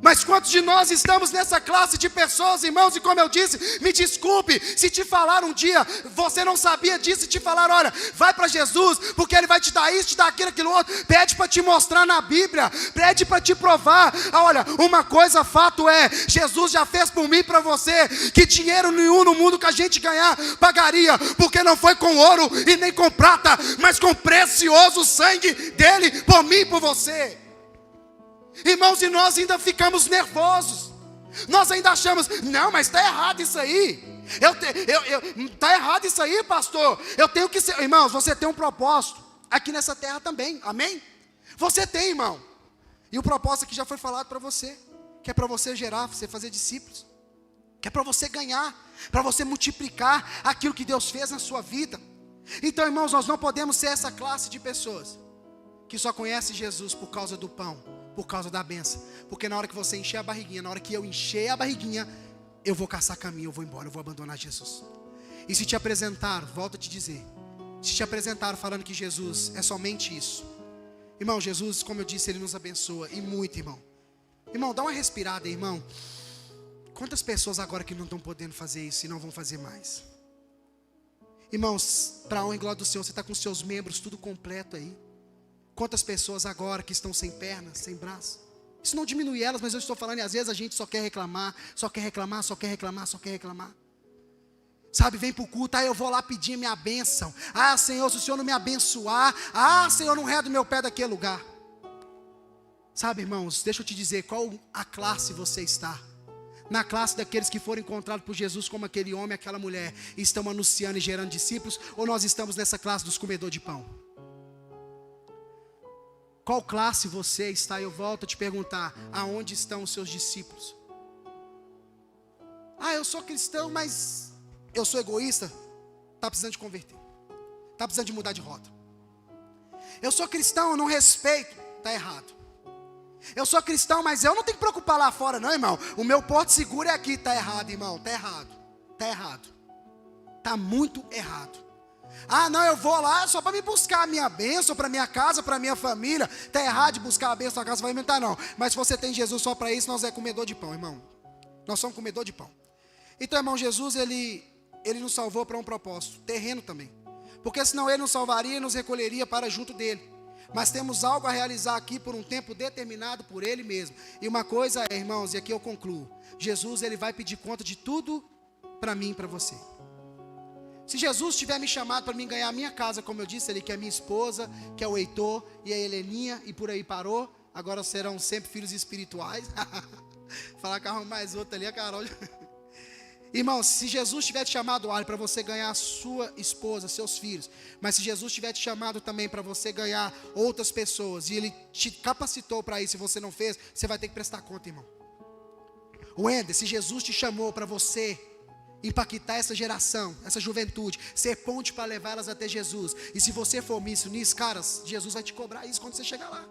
Mas quantos de nós estamos nessa classe de pessoas, irmãos? E como eu disse, me desculpe, se te falaram um dia, você não sabia disso, e te falaram, olha, vai para Jesus, porque Ele vai te dar isso, te dar aquilo outro, pede para te mostrar na Bíblia, pede para te provar. Olha, uma coisa, fato é, Jesus já fez por mim e para você, que dinheiro nenhum no mundo que a gente ganhar, pagaria, porque não foi com ouro e nem com prata, mas com precioso sangue dEle, por mim e por você. Irmãos, e nós ainda ficamos nervosos, nós ainda achamos, não, mas está errado isso aí, está errado isso aí, pastor, eu tenho que ser. Irmãos, você tem um propósito aqui nessa terra também, amém? Você tem, irmão, e o propósito aqui já foi falado para você, que é para você gerar, você fazer discípulos, que é para você ganhar, para você multiplicar aquilo que Deus fez na sua vida. Então, irmãos, nós não podemos ser essa classe de pessoas que só conhece Jesus por causa do pão, por causa da bênção, porque na hora que você encher a barriguinha, na hora que eu encher a barriguinha, eu vou caçar caminho, eu vou embora, eu vou abandonar Jesus. E se te apresentaram, volto a te dizer, se te apresentaram falando que Jesus é somente isso, Irmão, Jesus, como eu disse, Ele nos abençoa, e muito, irmão. Irmão, dá uma respirada aí, irmão. Quantas pessoas agora que não estão podendo fazer isso e não vão fazer mais? Irmãos, para a honra e glória do Senhor, você está com seus membros tudo completo aí. Quantas pessoas agora que estão sem pernas, sem braço? Isso não diminui elas, mas eu estou falando, e às vezes a gente só quer reclamar, só quer reclamar, só quer reclamar, só quer reclamar. Sabe, vem para o culto, eu vou lá pedir minha bênção. Senhor, se o Senhor não me abençoar, Senhor, não reda o meu pé daquele lugar. Sabe, irmãos, deixa eu te dizer, qual a classe você está? Na classe daqueles que foram encontrados por Jesus como aquele homem, aquela mulher, e estão anunciando e gerando discípulos, ou nós estamos nessa classe dos comedores de pão? Qual classe você está? Eu volto a te perguntar, aonde estão os seus discípulos? Eu sou cristão, mas eu sou egoísta. Está precisando de converter, está precisando de mudar de rota. Eu sou cristão, eu não respeito. Está errado. Eu sou cristão, mas eu não tenho que preocupar lá fora não, irmão. O meu porto seguro é aqui. Está errado, irmão, está errado. Está errado, está muito errado. Não, eu vou lá só para me buscar a minha bênção, para minha casa, para minha família. Está errado de buscar a bênção na casa, vai inventar não. Mas se você tem Jesus só para isso, nós é comedor de pão, irmão. Nós somos comedor de pão. Então, irmão, Jesus, ele nos salvou para um propósito, terreno também. Porque senão Ele nos salvaria e nos recolheria para junto dEle. Mas temos algo a realizar aqui por um tempo determinado por Ele mesmo. E uma coisa é, irmãos, e aqui eu concluo. Jesus, Ele vai pedir conta de tudo para mim e para você. Se Jesus tiver me chamado para mim ganhar a minha casa, como eu disse, Ele que é minha esposa, que é o Heitor e a Heleninha, e por aí parou. Agora serão sempre filhos espirituais. Falar com a mais outra ali, a Carol. Irmão, se Jesus tiver te chamado para você ganhar a sua esposa, seus filhos, mas se Jesus tiver te chamado também para você ganhar outras pessoas, e Ele te capacitou para isso e você não fez, você vai ter que prestar conta, irmão. Wender, se Jesus te chamou para você impactar essa geração, essa juventude, ser ponte para levá-las até Jesus, e se você for omisso nisso, caras, Jesus vai te cobrar isso quando você chegar lá.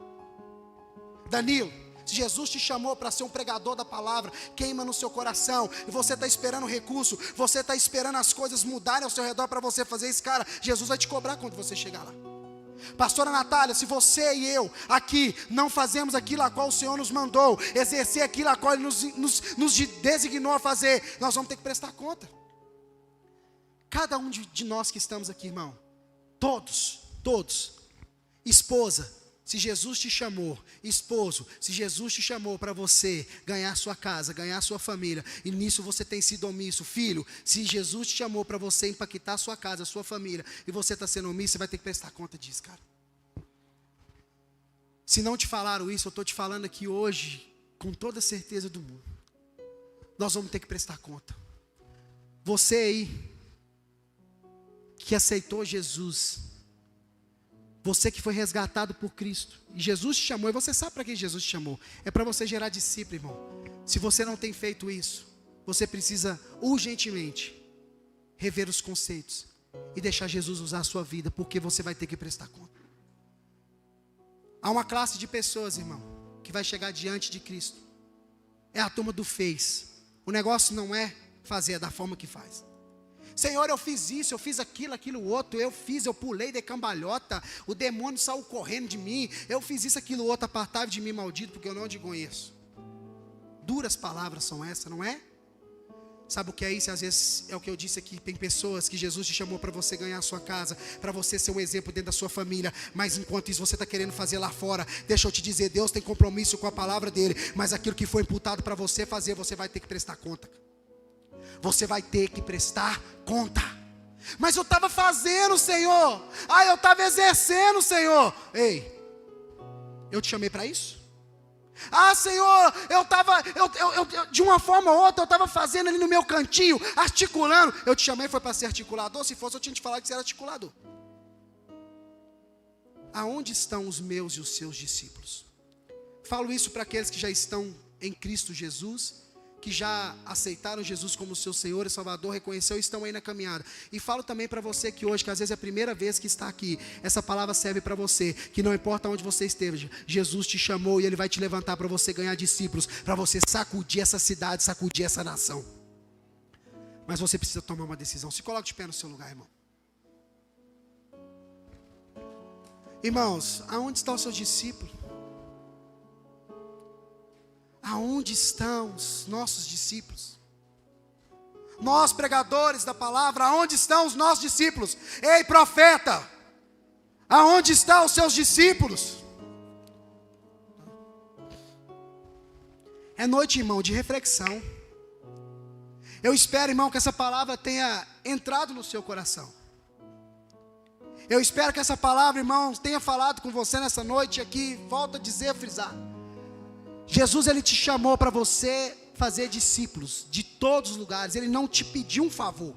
Danilo, se Jesus te chamou para ser um pregador da palavra, queima no seu coração, e você está esperando recurso, você está esperando as coisas mudarem ao seu redor para você fazer isso, cara, Jesus vai te cobrar quando você chegar lá. Pastora Natália, se você e eu aqui não fazemos aquilo a qual o Senhor nos mandou, exercer aquilo a qual Ele nos designou a fazer, nós vamos ter que prestar conta. Cada um de nós que estamos aqui, irmão, todos, esposa, se Jesus te chamou, esposo, se Jesus te chamou para você ganhar sua casa, ganhar sua família, e nisso você tem sido omisso, filho, se Jesus te chamou para você impactar sua casa, sua família, e você está sendo omisso, você vai ter que prestar conta disso, cara. Se não te falaram isso, eu estou te falando aqui hoje, com toda a certeza do mundo, nós vamos ter que prestar conta. Você aí, que aceitou Jesus, você que foi resgatado por Cristo, e Jesus te chamou, e você sabe para que Jesus te chamou, é para você gerar discípulo, irmão. Se você não tem feito isso, você precisa urgentemente rever os conceitos, e deixar Jesus usar a sua vida, porque você vai ter que prestar conta. Há uma classe de pessoas, irmão, que vai chegar diante de Cristo, é a turma do fez. O negócio não é fazer, é da forma que faz. Senhor, eu fiz isso, eu fiz aquilo outro, eu pulei de cambalhota, o demônio saiu correndo de mim, eu fiz isso, aquilo outro, apartai-vos de mim, maldito, porque eu não te conheço. Duras palavras são essas, não é? Sabe o que é isso? Às vezes é o que eu disse aqui, tem pessoas que Jesus te chamou para você ganhar a sua casa, para você ser um exemplo dentro da sua família, mas enquanto isso você está querendo fazer lá fora, deixa eu te dizer, Deus tem compromisso com a palavra dele, mas aquilo que foi imputado para você fazer, você vai ter que prestar conta. Você vai ter que prestar conta. Mas eu estava fazendo, Senhor. Eu estava exercendo, Senhor. Ei, eu te chamei para isso? Senhor, eu de uma forma ou outra, eu estava fazendo ali no meu cantinho, articulando. Eu te chamei, foi para ser articulador? Se fosse, eu tinha te falado que você era articulador. Aonde estão os meus e os seus discípulos? Falo isso para aqueles que já estão em Cristo Jesus, que já aceitaram Jesus como seu Senhor e Salvador, reconheceu e estão aí na caminhada. E falo também para você que hoje, que às vezes é a primeira vez que está aqui, essa palavra serve para você, que não importa onde você esteja, Jesus te chamou e Ele vai te levantar para você ganhar discípulos, para você sacudir essa cidade, sacudir essa nação. Mas você precisa tomar uma decisão. Se coloque de pé no seu lugar, irmão. Irmãos, aonde estão os seus discípulos? Aonde estão os nossos discípulos? Nós, pregadores da palavra, aonde estão os nossos discípulos? Ei, profeta, aonde estão os seus discípulos? É noite, irmão, de reflexão. Eu espero, irmão, que essa palavra tenha entrado no seu coração. Eu espero que essa palavra, irmão, tenha falado com você nessa noite aqui. Volto a dizer, frisar. Jesus, Ele te chamou para você fazer discípulos de todos os lugares. Ele não te pediu um favor.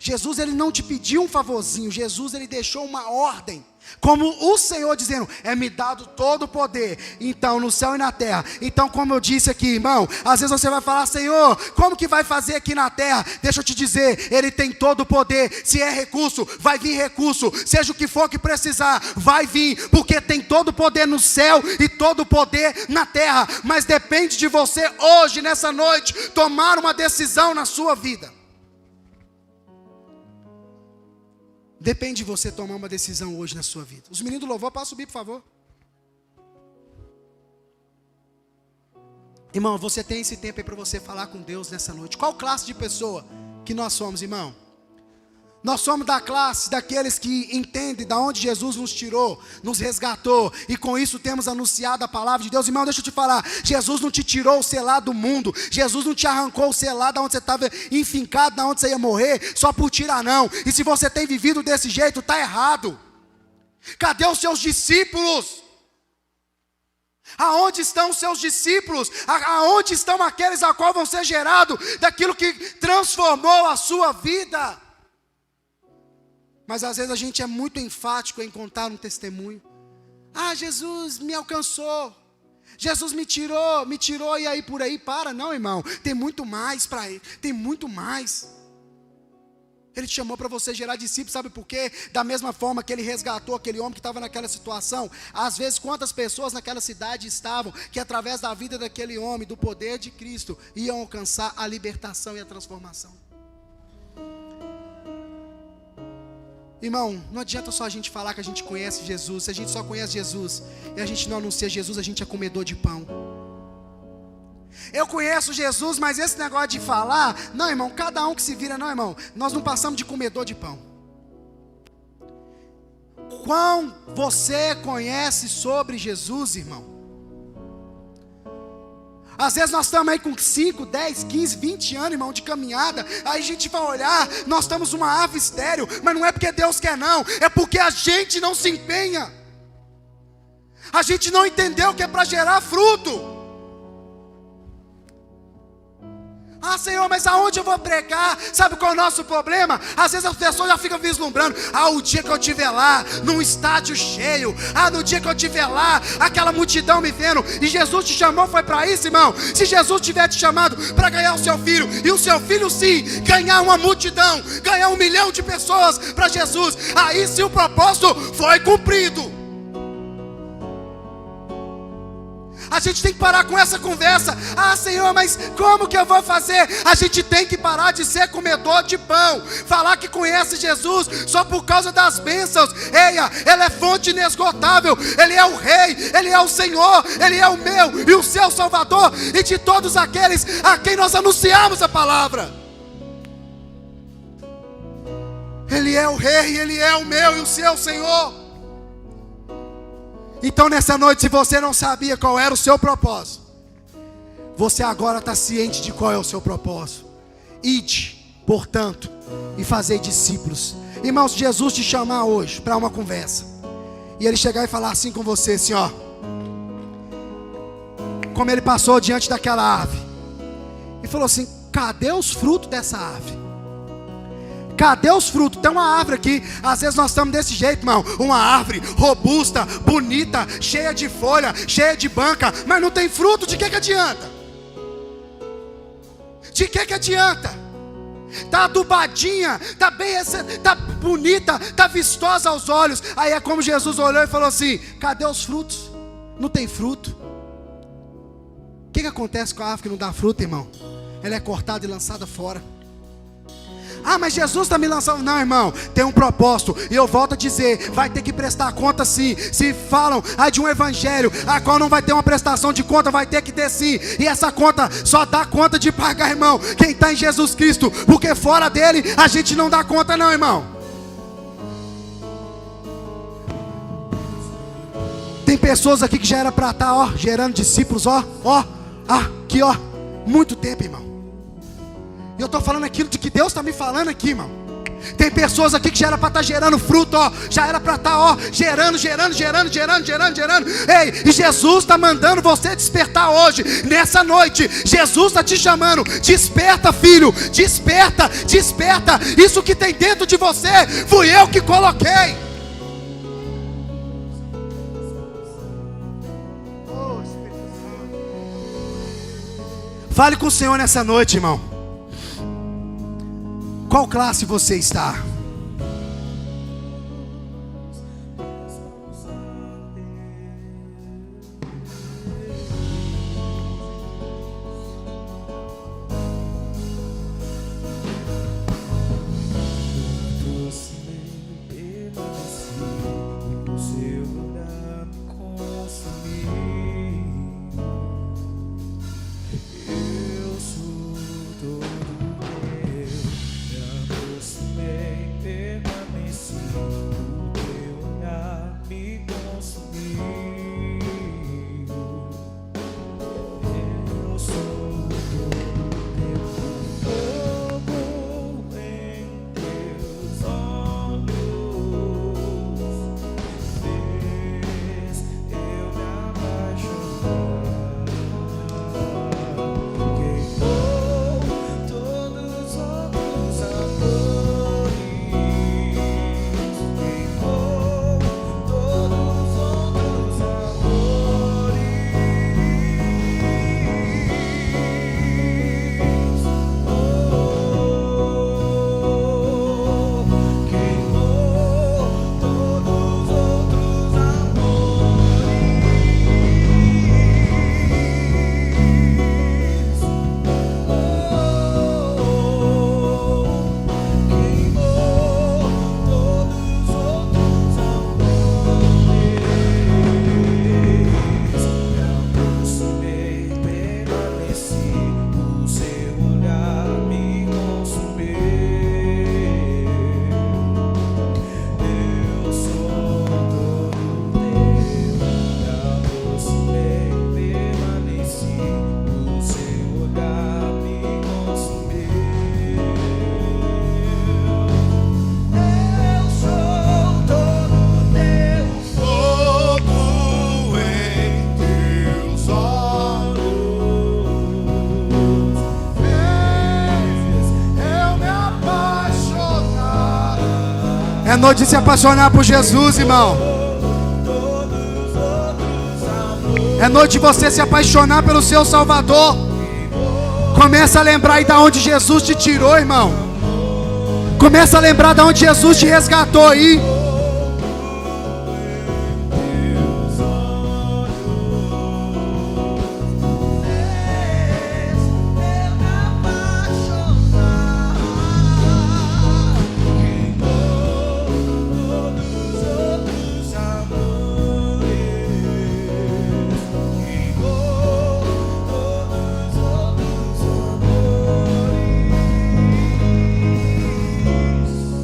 Jesus, Ele não te pediu um favorzinho. Jesus, Ele deixou uma ordem, como o Senhor dizendo: é-me dado todo o poder, então no céu e na terra. Então, como eu disse aqui, irmão, às vezes você vai falar: Senhor, como que vai fazer aqui na terra? Deixa eu te dizer, Ele tem todo o poder. Se é recurso, vai vir recurso. Seja o que for que precisar, vai vir, porque tem todo o poder no céu e todo o poder na terra. Mas depende de você hoje, nessa noite, tomar uma decisão na sua vida. Depende de você tomar uma decisão hoje na sua vida. Os meninos do louvor, podem subir, por favor. Irmão, você tem esse tempo aí para você falar com Deus nessa noite. Qual classe de pessoa que nós somos, irmão? Nós somos da classe daqueles que entendem de onde Jesus nos tirou, nos resgatou, e com isso temos anunciado a palavra de Deus. Irmão, deixa eu te falar, Jesus não te tirou o selado do mundo, Jesus não te arrancou o selado da onde você estava enfincado, da onde você ia morrer, só por tirar não. E se você tem vivido desse jeito, está errado. Cadê os seus discípulos? Aonde estão os seus discípulos? Aonde estão aqueles a qual vão ser gerados daquilo que transformou a sua vida? Mas às vezes a gente é muito enfático em contar um testemunho. Ah, Jesus me alcançou. Jesus me tirou e aí por aí para. Não, irmão, tem muito mais para ele. Tem muito mais. Ele te chamou para você gerar discípulos, sabe por quê? Da mesma forma que Ele resgatou aquele homem que estava naquela situação. Às vezes, quantas pessoas naquela cidade estavam, que através da vida daquele homem, do poder de Cristo, iam alcançar a libertação e a transformação. Irmão, não adianta só a gente falar que a gente conhece Jesus. Se a gente só conhece Jesus e a gente não anuncia Jesus, a gente é comedor de pão. Eu conheço Jesus, mas esse negócio de falar, não, irmão, cada um que se vira, não, irmão, nós não passamos de comedor de pão. Quão você conhece sobre Jesus, irmão? Às vezes nós estamos aí com 5, 10, 15, 20 anos, irmão, de caminhada. Aí a gente vai olhar, nós estamos uma ave estéril. Mas não é porque Deus quer não, é porque a gente não se empenha. A gente não entendeu que é para gerar fruto. Ah, Senhor, mas aonde eu vou pregar? Sabe qual é o nosso problema? Às vezes as pessoas já ficam vislumbrando. Ah, o dia que eu estiver lá, num estádio cheio. Ah, no dia que eu estiver lá, aquela multidão me vendo. E Jesus te chamou, foi para isso, irmão. Se Jesus tiver te chamado para ganhar o seu filho, e o seu filho sim, ganhar uma multidão, ganhar 1 milhão de pessoas para Jesus, aí sim o propósito foi cumprido. A gente tem que parar com essa conversa. Ah, Senhor, mas como que eu vou fazer? A gente tem que parar de ser comedor de pão. Falar que conhece Jesus só por causa das bênçãos. Eia, Ele é fonte inesgotável. Ele é o Rei, Ele é o Senhor, Ele é o meu e o seu Salvador, e de todos aqueles a quem nós anunciamos a palavra. Ele é o Rei, Ele é o meu e o seu Senhor. Então nessa noite, se você não sabia qual era o seu propósito, você agora está ciente de qual é o seu propósito. Ide, portanto, e fazei discípulos. Irmãos, Jesus te chamar hoje para uma conversa, e Ele chegar e falar assim com você, assim ó, como Ele passou diante daquela árvore, e falou assim: cadê os frutos dessa árvore? Cadê os frutos? Tem uma árvore aqui. Às vezes nós estamos desse jeito, irmão. Uma árvore robusta, bonita, cheia de folha, cheia de banca, mas não tem fruto. De que adianta? De que adianta? Está adubadinha, está bem, está bonita, está vistosa aos olhos. Aí é como Jesus olhou e falou assim: cadê os frutos? Não tem fruto. O que acontece com a árvore que não dá fruto, irmão? Ela é cortada e lançada fora. Ah, mas Jesus está me lançando. Não, irmão, tem um propósito. E eu volto a dizer, vai ter que prestar conta sim. Se falam de um evangelho a qual não vai ter uma prestação de conta, vai ter que ter sim. E essa conta só dá conta de pagar, irmão, quem está em Jesus Cristo. Porque fora dele a gente não dá conta não, irmão. Tem pessoas aqui que já era para estar, gerando discípulos, aqui, muito tempo, irmão. E eu estou falando aquilo de que Deus está me falando aqui, irmão. Tem pessoas aqui que já era para estar gerando fruto, já era para estar, gerando. Ei, e Jesus está mandando você despertar hoje, nessa noite. Jesus está te chamando, desperta, filho, desperta. Isso que tem dentro de você, fui eu que coloquei. Fale com o Senhor nessa noite, irmão. Qual classe você está? É noite de se apaixonar por Jesus, irmão. É noite de você se apaixonar pelo seu Salvador. Começa a lembrar aí da onde Jesus te tirou, irmão. Começa a lembrar da onde Jesus te resgatou aí.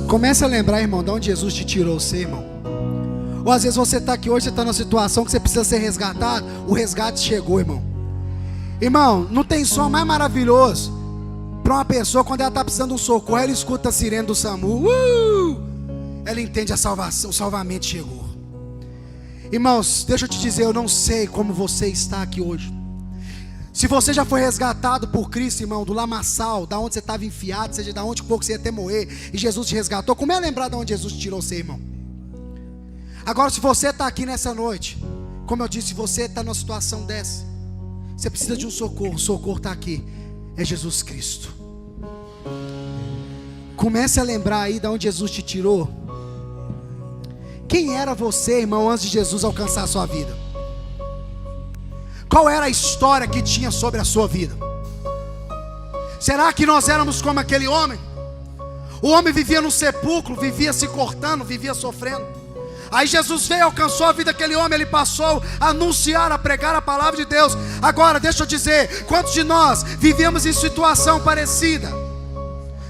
Comece a lembrar, irmão, de onde Jesus te tirou você, irmão. Ou às vezes você está aqui hoje, você está numa situação que você precisa ser resgatado. O resgate chegou, irmão. Irmão, não tem som mais maravilhoso para uma pessoa quando ela está precisando de um socorro. Ela escuta a sirene do SAMU. Ela entende a salvação, o salvamento chegou. Irmãos, deixa eu te dizer, eu não sei como você está aqui hoje. Se você já foi resgatado por Cristo, irmão, do lamaçal, da onde você estava enfiado, seja da onde for que você ia até morrer, e Jesus te resgatou, como é lembrar de onde Jesus te tirou você, irmão? Agora, se você está aqui nessa noite, como eu disse, se você está numa situação dessa, você precisa de um socorro, o socorro está aqui, é Jesus Cristo. Comece a lembrar aí de onde Jesus te tirou. Quem era você, irmão, antes de Jesus alcançar a sua vida? Qual era a história que tinha sobre a sua vida? Será que nós éramos como aquele homem? O homem vivia no sepulcro, vivia se cortando, vivia sofrendo. Aí Jesus veio, alcançou a vida daquele homem, ele passou a anunciar, a pregar a palavra de Deus. Agora, deixa eu dizer, quantos de nós vivemos em situação parecida,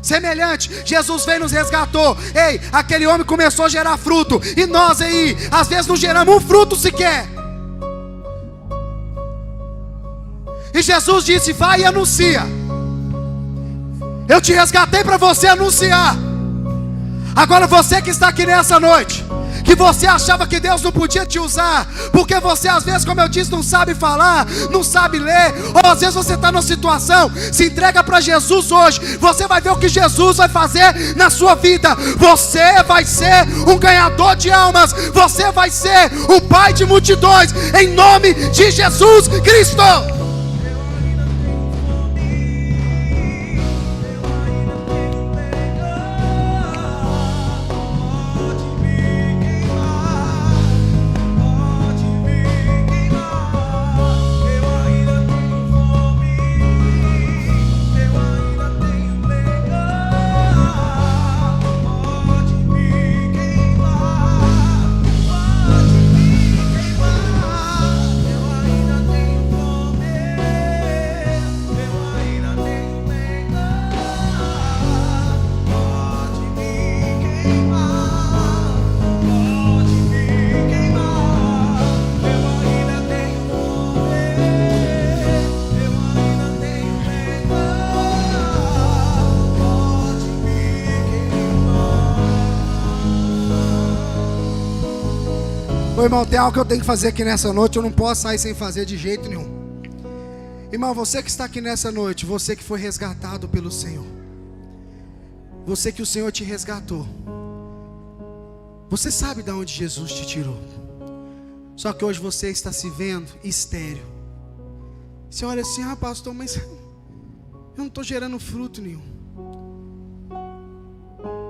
semelhante? Jesus veio e nos resgatou. Ei, aquele homem começou a gerar fruto, e nós aí, às vezes não geramos um fruto sequer. E Jesus disse: vai e anuncia. Eu te resgatei para você anunciar. Agora você que está aqui nessa noite, que você achava que Deus não podia te usar, porque você às vezes, como eu disse, não sabe falar, não sabe ler, ou às vezes você está numa situação, se entrega para Jesus hoje. Você vai ver o que Jesus vai fazer na sua vida. Você vai ser um ganhador de almas. Você vai ser o pai de multidões, em nome de Jesus Cristo. Irmão, tem algo que eu tenho que fazer aqui nessa noite. Eu não posso sair sem fazer de jeito nenhum. Irmão, você que está aqui nessa noite, você que foi resgatado pelo Senhor, você que o Senhor te resgatou, você sabe de onde Jesus te tirou. Só que hoje você está se vendo estéril. Você olha assim: ah, pastor, mas eu não estou gerando fruto nenhum.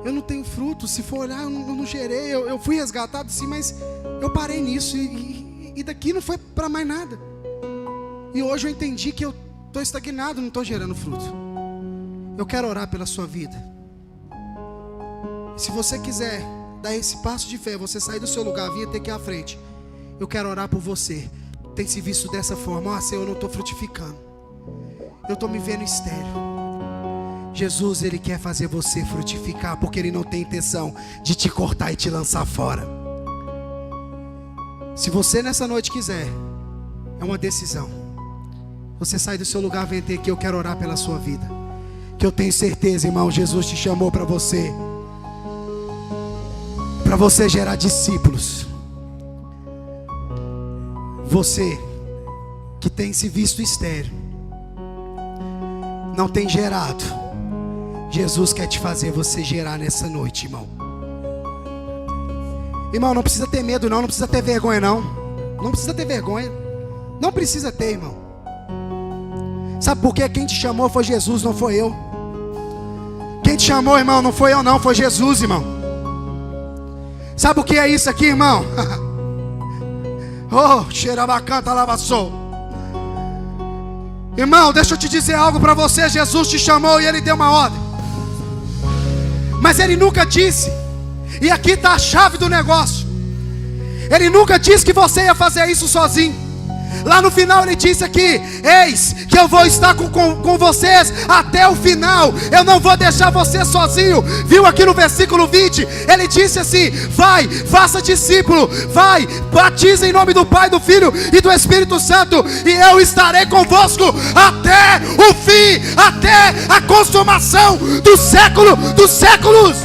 Eu não tenho fruto. Se for olhar, eu não gerei. Eu fui resgatado sim, mas eu parei nisso. E daqui não foi para mais nada. E hoje eu entendi que eu estou estagnado, não estou gerando fruto. Eu quero orar pela sua vida. Se você quiser dar esse passo de fé, você sair do seu lugar, vir até aqui à frente, eu quero orar por você. Tem se visto dessa forma: ah, Senhor, eu não estou frutificando, eu estou me vendo estéril. Jesus, Ele quer fazer você frutificar, porque Ele não tem intenção de te cortar e te lançar fora. Se você nessa noite quiser, é uma decisão. Você sai do seu lugar, vem até aqui, eu quero orar pela sua vida. Que eu tenho certeza, irmão, Jesus te chamou para você gerar discípulos. Você que tem se visto estéril, não tem gerado, Jesus quer te fazer você gerar nessa noite, irmão. Irmão, não precisa ter medo não, não precisa ter vergonha não. Não precisa ter vergonha. Não precisa ter, irmão. Sabe por quê? Quem te chamou foi Jesus, não foi eu. Quem te chamou, irmão, não foi eu não, foi Jesus, irmão. Sabe o que é isso aqui, irmão? Oh, xerabacanta lavaçou. Irmão, deixa eu te dizer algo para você. Jesus te chamou e Ele deu uma ordem, mas Ele nunca disse, e aqui está a chave do negócio, Ele nunca disse que você ia fazer isso sozinho. Lá no final Ele disse aqui: eis que eu vou estar com vocês até o final. Eu não vou deixar você sozinho. Viu aqui no versículo 20? Ele disse assim: vai, faça discípulo, vai, batiza em nome do Pai, do Filho e do Espírito Santo, e eu estarei convosco até o fim, até a consumação do século dos séculos.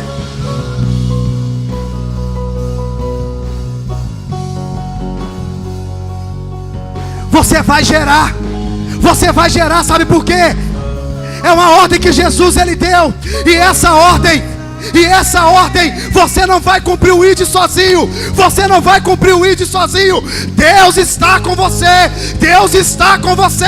Você vai gerar, sabe por quê? É uma ordem que Jesus Ele deu, e essa ordem, você não vai cumprir o ID sozinho. Você não vai cumprir o ID sozinho. Deus está com você. Deus está com você.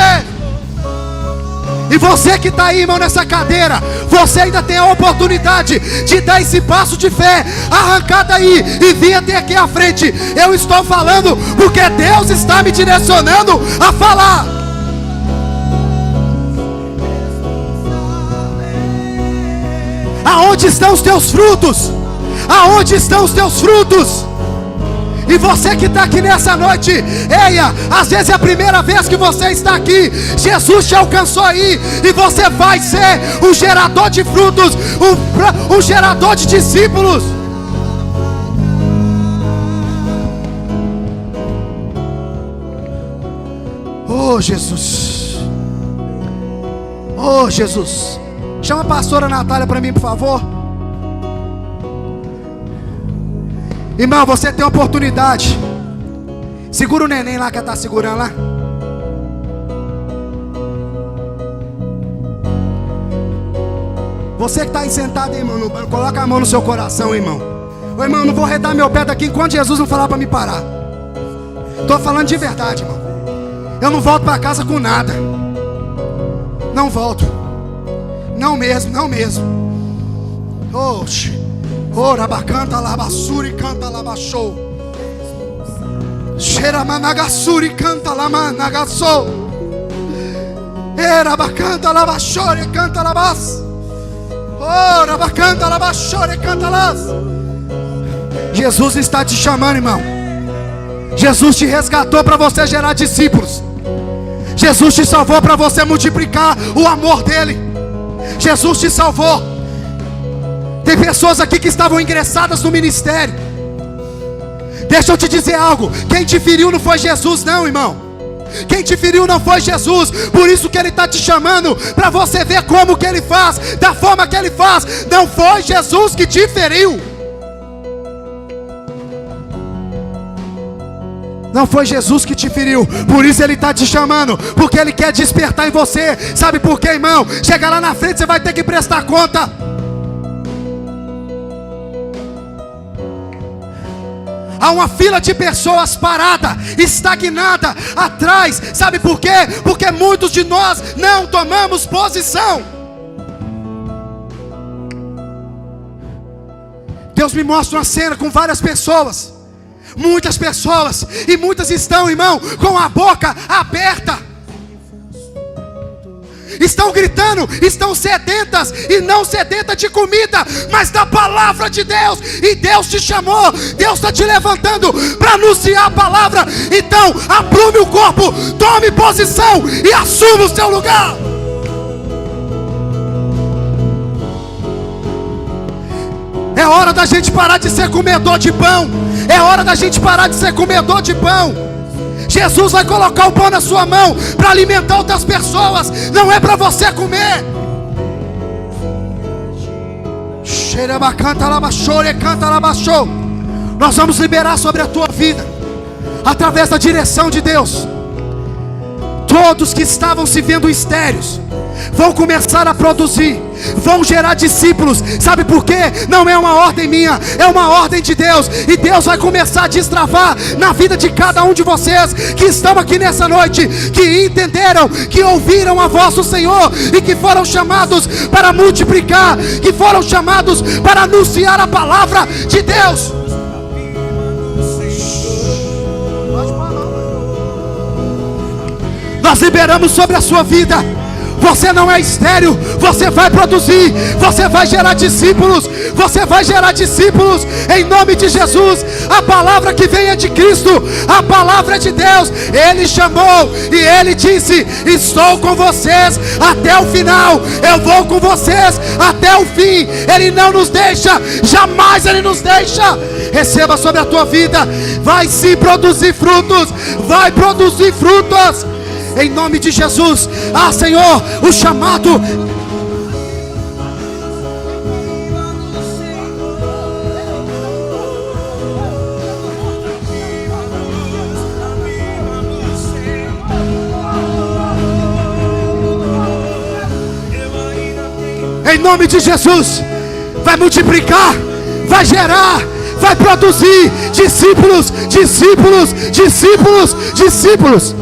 E você que está aí, irmão, nessa cadeira, você ainda tem a oportunidade de dar esse passo de fé, arrancar daí e vir até aqui à frente. Eu estou falando porque Deus está me direcionando a falar. Aonde estão os teus frutos? Aonde estão os teus frutos? E você que está aqui nessa noite, eia, às vezes é a primeira vez que você está aqui. Jesus te alcançou aí, e você vai ser um gerador de frutos, um gerador de discípulos. Oh Jesus, oh Jesus. Chama a pastora Natália para mim, por favor. Irmão, você tem oportunidade. Segura o neném lá que ela está segurando lá. Você que está aí sentado, irmão, coloca a mão no seu coração, irmão. Ô, irmão, não vou redar meu pé daqui enquanto Jesus não falar para me parar. Estou falando de verdade, irmão. Eu não volto para casa com nada. Não volto. Não mesmo, não mesmo. Oxe. Ora bacanta labassuri canta labachou. Cheira managassuri canta lamanagassou. Era bacanta labachore canta labas. Ora bacanta labachore canta las. Jesus está te chamando, irmão. Jesus te resgatou para você gerar discípulos. Jesus te salvou para você multiplicar o amor dele. Jesus te salvou. Tem pessoas aqui que estavam ingressadas no ministério. Deixa eu te dizer algo. Quem te feriu não foi Jesus não, irmão. Quem te feriu não foi Jesus. Por isso que ele está te chamando, para você ver como que ele faz, da forma que ele faz. Não foi Jesus que te feriu. Não foi Jesus que te feriu. Por isso ele está te chamando, porque ele quer despertar em você. Sabe por quê, irmão? Chega lá na frente, você vai ter que prestar conta. Há uma fila de pessoas parada, estagnada, atrás. Sabe por quê? Porque muitos de nós não tomamos posição. Deus me mostra uma cena com várias pessoas. Muitas pessoas. E muitas estão, irmão, com a boca aberta. Estão gritando, estão sedentas, e não sedentas de comida, mas da palavra de Deus. E Deus te chamou, Deus está te levantando para anunciar a palavra. Então aprume o corpo, tome posição e assuma o seu lugar. É hora da gente parar de ser comedor de pão. É hora da gente parar de ser comedor de pão. Jesus vai colocar o pão na sua mão para alimentar outras pessoas. Não é para você comer. Nós vamos liberar sobre a tua vida, através da direção de Deus. Todos que estavam se vendo estéreis vão começar a produzir, vão gerar discípulos. Sabe por quê? Não é uma ordem minha, é uma ordem de Deus. E Deus vai começar a destravar na vida de cada um de vocês que estão aqui nessa noite, que entenderam, que ouviram a voz do Senhor e que foram chamados para multiplicar, que foram chamados para anunciar a palavra de Deus. Nós liberamos sobre a sua vida. Você não é estéril, você vai produzir, você vai gerar discípulos, você vai gerar discípulos, em nome de Jesus. A palavra que vem é de Cristo, a palavra é de Deus. Ele chamou e Ele disse: estou com vocês até o final, eu vou com vocês até o fim. Ele não nos deixa, jamais Ele nos deixa. Receba sobre a tua vida, vai sim produzir frutos, vai produzir frutos. Em nome de Jesus. Ah, Senhor, o chamado. Em nome de Jesus. Vai multiplicar, vai gerar, vai produzir discípulos, discípulos, discípulos, discípulos.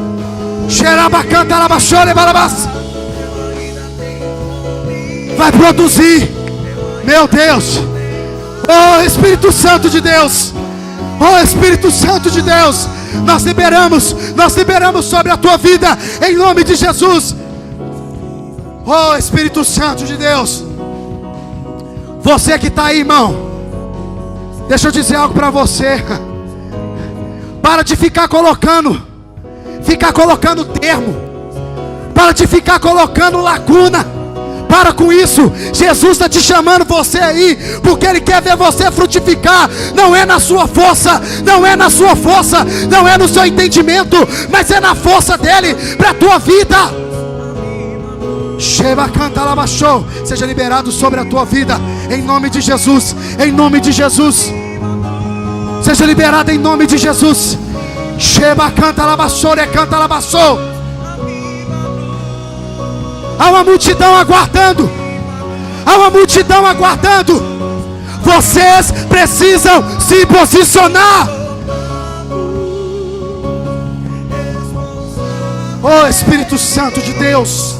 Vai produzir, meu Deus. Oh Espírito Santo de Deus, oh Espírito Santo de Deus, nós liberamos sobre a tua vida, em nome de Jesus. Oh Espírito Santo de Deus, Você que está aí, irmão, deixa eu dizer algo para você. Para de ficar colocando termo. Para de ficar colocando lacuna. Para com isso. Jesus está te chamando você aí, porque Ele quer ver você frutificar. Não é na sua força, não é na sua força, não é no seu entendimento, mas é na força dEle para a tua vida. Seja liberado sobre a tua vida, em nome de Jesus, em nome de Jesus. Seja liberado em nome de Jesus. Há uma multidão aguardando. Há uma multidão aguardando. Vocês precisam se posicionar. Oh Espírito Santo de Deus.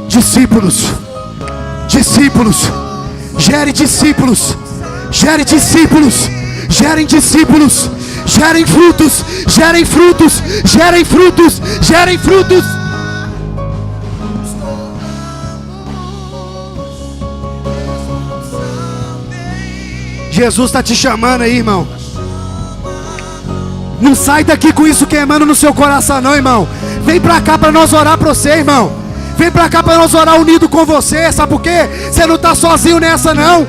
Discípulos, discípulos, gere discípulos, gere discípulos, gerem discípulos, gerem frutos, gerem frutos, gerem frutos, gerem frutos. Jesus está te chamando aí, irmão. Não sai daqui com isso queimando no seu coração não, irmão. Vem pra cá para nós orar para você, irmão. Vem pra cá para nós orar unido com você. Sabe por quê? Você não está sozinho nessa não.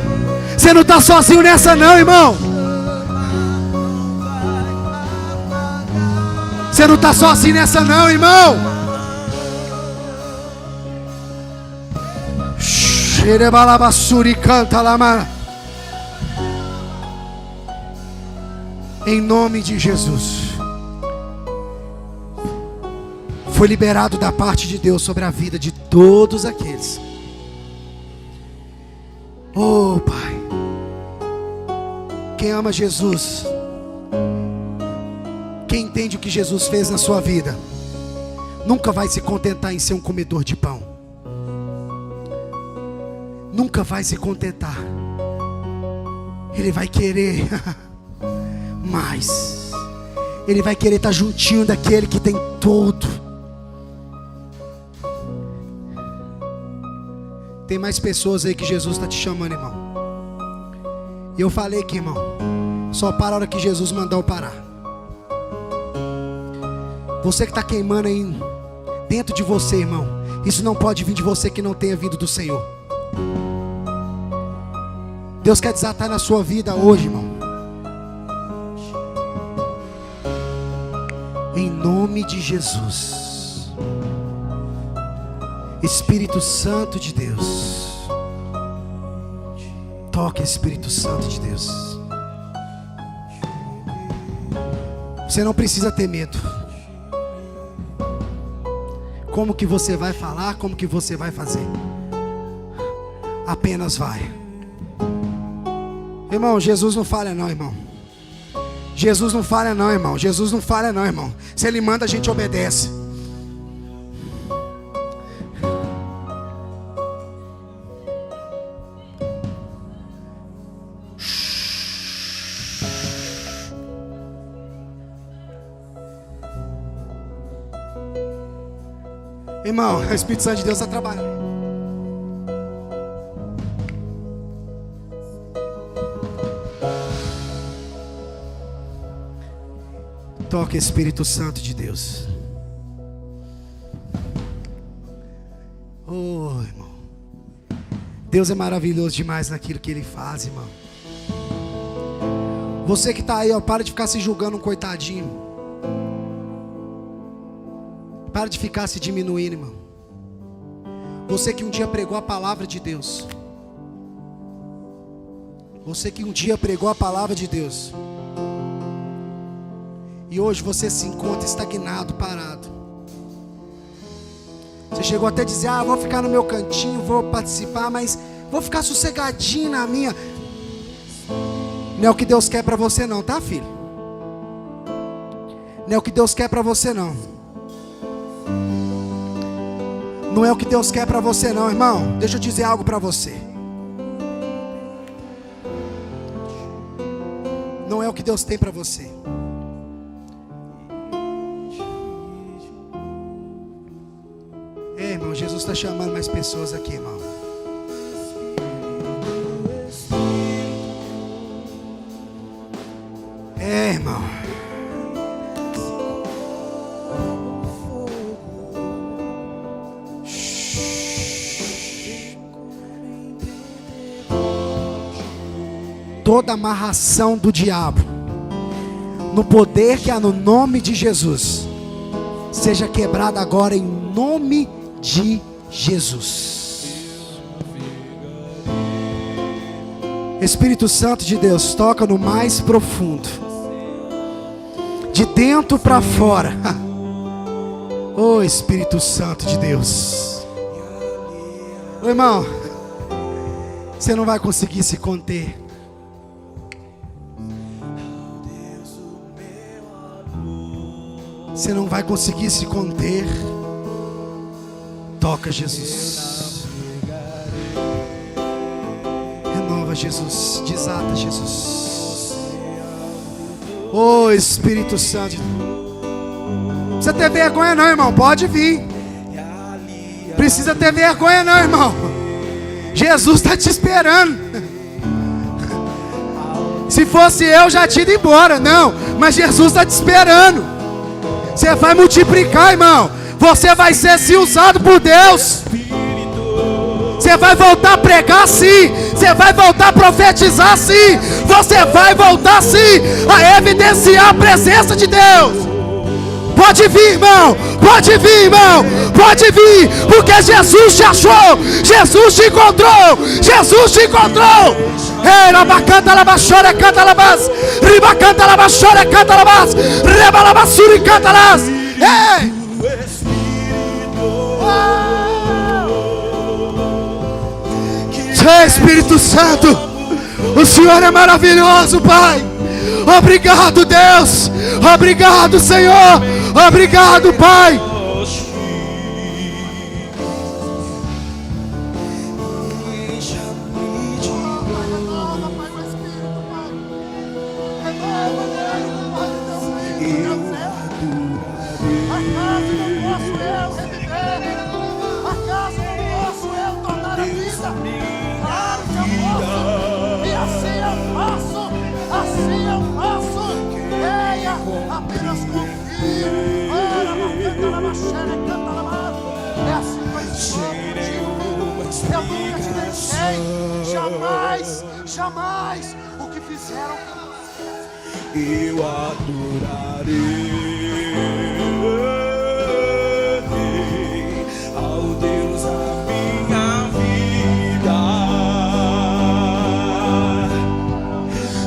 Você não está sozinho nessa não, irmão. Você não está sozinho nessa não, irmão. Xerebalabassuri canta lama. Em nome de Jesus. Foi liberado da parte de Deus sobre a vida de todos aqueles. Oh Pai, quem ama Jesus, quem entende o que Jesus fez na sua vida, nunca vai se contentar em ser um comedor de pão. Nunca vai se contentar. Ele vai querer mais. Ele vai querer estar juntinho daquele que tem tudo. Tem mais pessoas aí que Jesus está te chamando, irmão. E eu falei aqui, irmão, só para a hora que Jesus mandar eu parar. Você que está queimando aí dentro de você, irmão, isso não pode vir de você que não tenha vindo do Senhor. Deus quer desatar na sua vida hoje, irmão. Em nome de Jesus. Espírito Santo de Deus. Toque, Espírito Santo de Deus. Você não precisa ter medo. Como que você vai falar? Como que você vai fazer? Apenas vai. Irmão, Jesus não falha não, irmão. Jesus não falha não, irmão. Jesus não falha não, irmão. Se Ele manda, a gente obedece. Irmão, o Espírito Santo de Deus está trabalhando. Toque, Espírito Santo de Deus. Oh, irmão. Deus é maravilhoso demais naquilo que Ele faz, irmão. Você que está aí, ó, para de ficar se julgando um coitadinho. Para de ficar se diminuindo, irmão. Você que um dia pregou a palavra de Deus. Você que um dia pregou a palavra de Deus. E hoje você se encontra estagnado, parado. Você chegou até a dizer, vou ficar no meu cantinho, vou participar, mas vou ficar sossegadinho na minha. Não é o que Deus quer para você não, tá, filho? Não é o que Deus quer para você não. Não é o que Deus quer para você não, irmão. Deixa eu dizer algo para você. Não é o que Deus tem para você. Jesus está chamando mais pessoas aqui, irmão. É, irmão. Toda amarração do diabo, no poder que há no nome de Jesus, seja quebrada agora em nome de Jesus. Espírito Santo de Deus, toca no mais profundo, de dentro para fora. Oh Espírito Santo de Deus. Ô irmão, você não vai conseguir se conter. Você não vai conseguir se conter. Toca, Jesus. Renova, Jesus. Desata, Jesus. Oh Espírito Santo. Não precisa ter vergonha não, irmão. Pode vir. Precisa ter vergonha não, irmão. Jesus está te esperando. Se fosse eu, já tinha ido embora. Não, mas Jesus está te esperando. Você vai multiplicar, irmão. Você vai ser se usado por Deus. Você vai voltar a pregar sim. Você vai voltar a profetizar sim. Você vai voltar sim a evidenciar a presença de Deus. Pode vir, irmão. Pode vir, irmão. Pode vir. Porque Jesus te achou. Jesus te encontrou. Jesus te encontrou. Ei, labacanta, labachora, canta, labas. Ribacanta, labachora, canta, labas. Rebalabassuri, canta, las. Ei. Seu Espírito Santo. O Senhor é maravilhoso, Pai. Obrigado, Deus. Obrigado, Senhor. Obrigado, Pai. Jamais o que fizeram eu adorarei ao Deus da minha vida,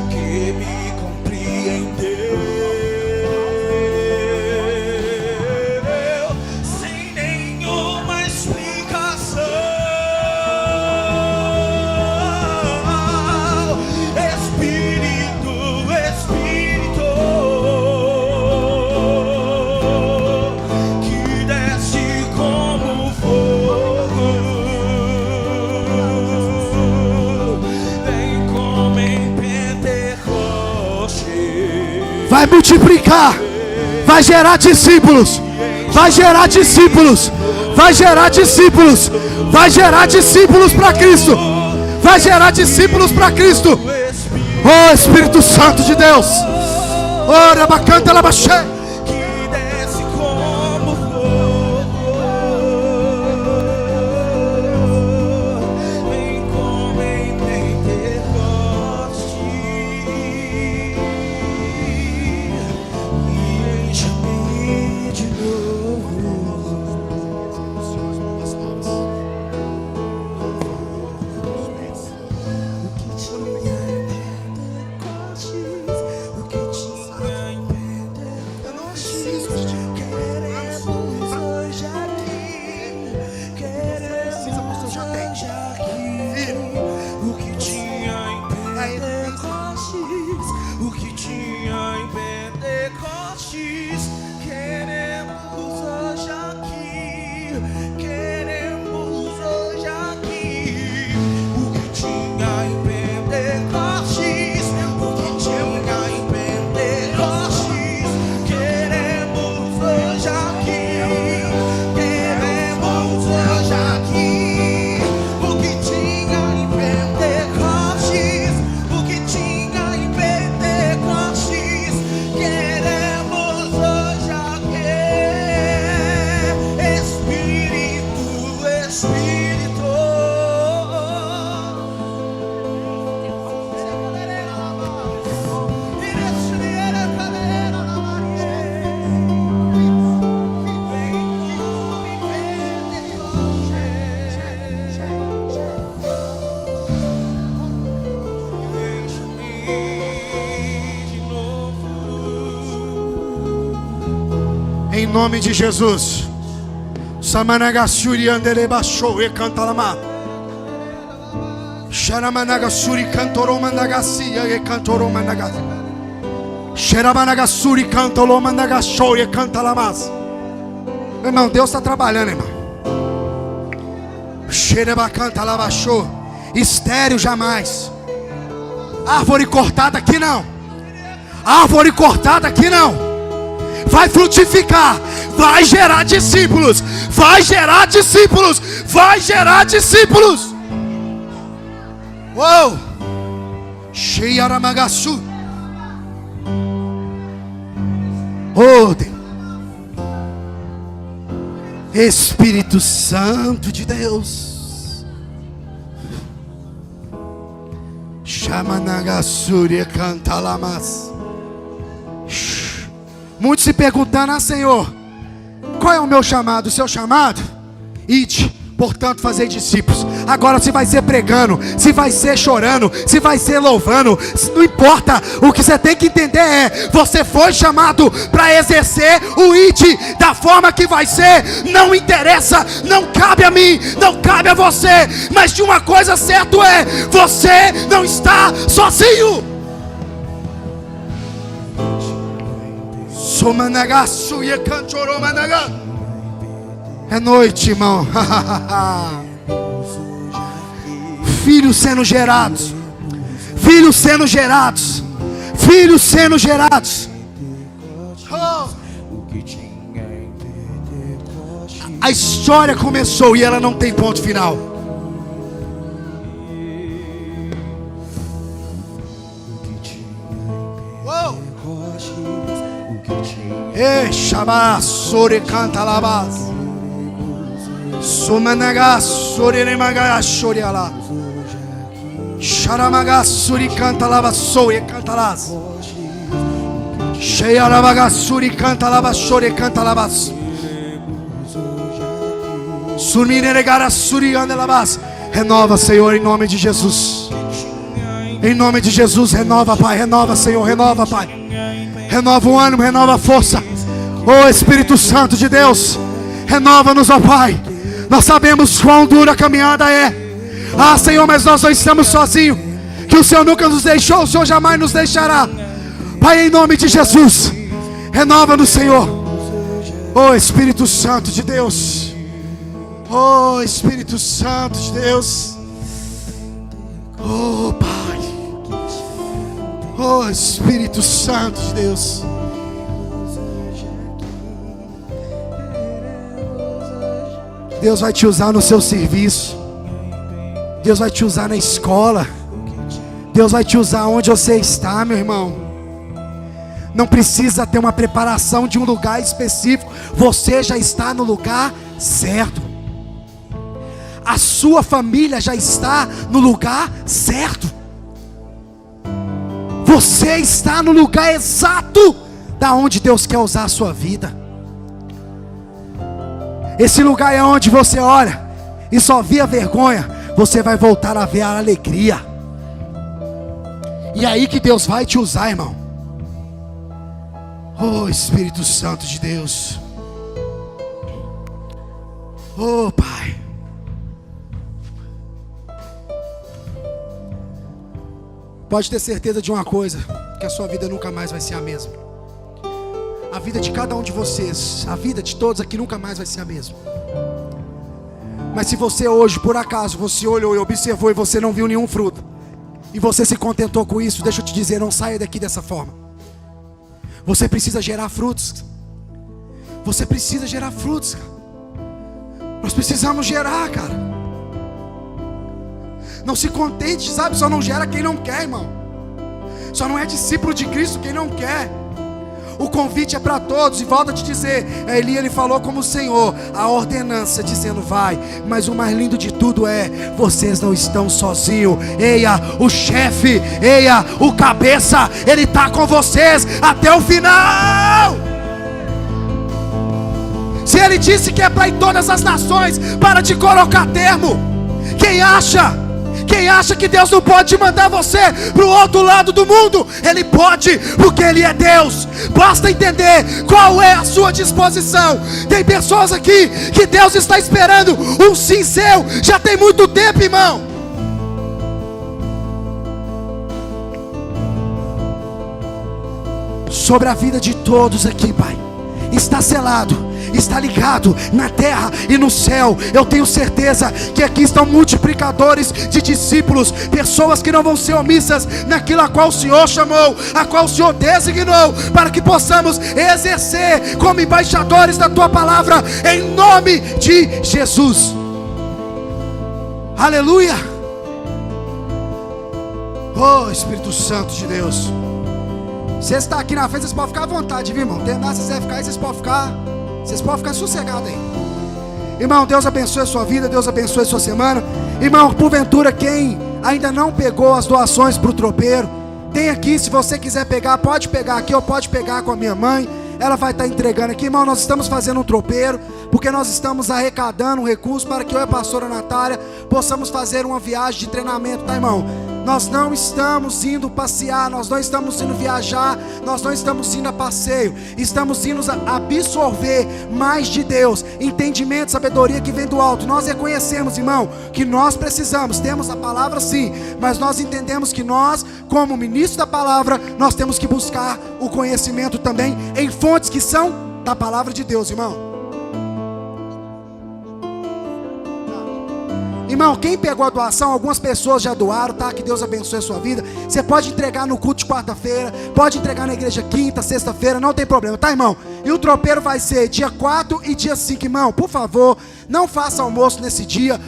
que me compreendeu sem nenhuma explicação. Vai multiplicar, vai gerar discípulos, vai gerar discípulos, vai gerar discípulos, vai gerar discípulos para Cristo, vai gerar discípulos para Cristo. Oh Espírito Santo de Deus, oh Rabacanta Labaxé. Em nome de Jesus. Samanagashuri anderebashou e cantalama. Sharamanagasuri cantoromandagacia e cantoromandagasi. Xeramanagashuri cantolomandagashou e cantalamas. Irmão, Deus está trabalhando, irmão. Xerebacantalabashou. Estéreo jamais. Árvore cortada aqui não. Árvore cortada aqui não. Vai frutificar. Vai gerar discípulos. Vai gerar discípulos. Vai gerar discípulos. Uou. Sheiaramagasu. Oh Deus. Espírito Santo de Deus. Shamanagasuria cantalamas. Muitos se perguntando: Senhor, qual é o meu chamado? O seu chamado? Ide, portanto, fazer discípulos. Agora, se vai ser pregando, se vai ser chorando, se vai ser louvando, não importa. O que você tem que entender é: você foi chamado para exercer o ide da forma que vai ser. Não interessa, não cabe a mim, não cabe a você. Mas de uma coisa certa é: você não está sozinho. É noite, irmão. Filhos sendo gerados. Filhos sendo gerados. Filhos sendo gerados. Oh. A história começou e ela não tem ponto final. Ei, Shabbat, Sore canta labas. Sumanaga, Sore remaga, Shore ala. Sharamaga, Suri canta labas, Soe canta las. Sheyarabaga, Suri canta labas, Shore canta labas. Surmineregara, Suri anda labas. Renova, Senhor, em nome de Jesus. Em nome de Jesus, renova, Pai. Renova, Senhor, renova, Pai. Renova o ânimo, renova a força. Oh Espírito Santo de Deus, renova-nos, ó Pai. Nós sabemos quão dura a caminhada é. Ah, Senhor, mas nós não estamos sozinhos. Que o Senhor nunca nos deixou, o Senhor jamais nos deixará. Pai, em nome de Jesus, renova-nos, Senhor. Oh Espírito Santo de Deus. Oh Espírito Santo de Deus. Oh Pai. Oh Espírito Santo de Deus. Deus vai te usar no seu serviço. Deus vai te usar na escola. Deus vai te usar onde você está, meu irmão. Não precisa ter uma preparação de um lugar específico. Você já está no lugar certo. A sua família já está no lugar certo. Você está no lugar exato da onde Deus quer usar a sua vida. Esse lugar é onde você olha e só via vergonha. Você vai voltar a ver a alegria. E é aí que Deus vai te usar, irmão. Oh Espírito Santo de Deus. Oh Pai. Pode ter certeza de uma coisa: que a sua vida nunca mais vai ser a mesma. A vida de cada um de vocês, a vida de todos aqui nunca mais vai ser a mesma. Mas se você hoje, por acaso, você olhou e observou e você não viu nenhum fruto, e você se contentou com isso, deixa eu te dizer, não saia daqui dessa forma. Você precisa gerar frutos. Você precisa gerar frutos, cara. Nós precisamos gerar, cara. Não se contente, sabe? Só não gera quem não quer, irmão. Só não é discípulo de Cristo quem não quer. O convite é para todos. E volto a te dizer, Eli, ele falou como o Senhor, a ordenança dizendo vai. Mas o mais lindo de tudo é: vocês não estão sozinhos. Eia, o chefe, eia, o cabeça, ele está com vocês até o final. Se ele disse que é para ir todas as nações, para de colocar termo. Quem acha Quem acha que Deus não pode mandar você para o outro lado do mundo, Ele pode, porque Ele é Deus. Basta entender qual é a sua disposição. Tem pessoas aqui que Deus está esperando um sim seu, já tem muito tempo, irmão. Sobre a vida de todos aqui, Pai, está selado, está ligado na terra e no céu. Eu tenho certeza que aqui estão multiplicadores de discípulos, pessoas que não vão ser omissas naquilo a qual o Senhor chamou, a qual o Senhor designou, para que possamos exercer como embaixadores da Tua palavra, em nome de Jesus. Aleluia. Oh Espírito Santo de Deus, você está aqui na frente, vocês podem ficar à vontade, viu, irmão? Terminar, se vocês quiserem ficar aí, vocês podem ficar sossegados aí. Irmão, Deus abençoe a sua vida, Deus abençoe a sua semana. Irmão, porventura, quem ainda não pegou as doações para o tropeiro, tem aqui, se você quiser pegar, pode pegar aqui, ou pode pegar com a minha mãe. Ela vai estar entregando aqui. Irmão, nós estamos fazendo um tropeiro, porque nós estamos arrecadando um recurso para que eu e a pastora Natália possamos fazer uma viagem de treinamento, tá, irmão? Nós não estamos indo passear, nós não estamos indo viajar, nós não estamos indo a passeio, estamos indo absorver mais de Deus, entendimento, sabedoria que vem do alto. Nós reconhecemos, irmão, que nós precisamos, temos a palavra sim, mas nós entendemos que nós, como ministro da palavra, nós temos que buscar o conhecimento também em fontes que são da palavra de Deus, irmão. Irmão, quem pegou a doação, algumas pessoas já doaram, tá? Que Deus abençoe a sua vida. Você pode entregar no culto de quarta-feira, pode entregar na igreja quinta, sexta-feira, não tem problema, tá, irmão? E o tropeiro vai ser dia 4 e dia 5, irmão. Por favor, não faça almoço nesse dia.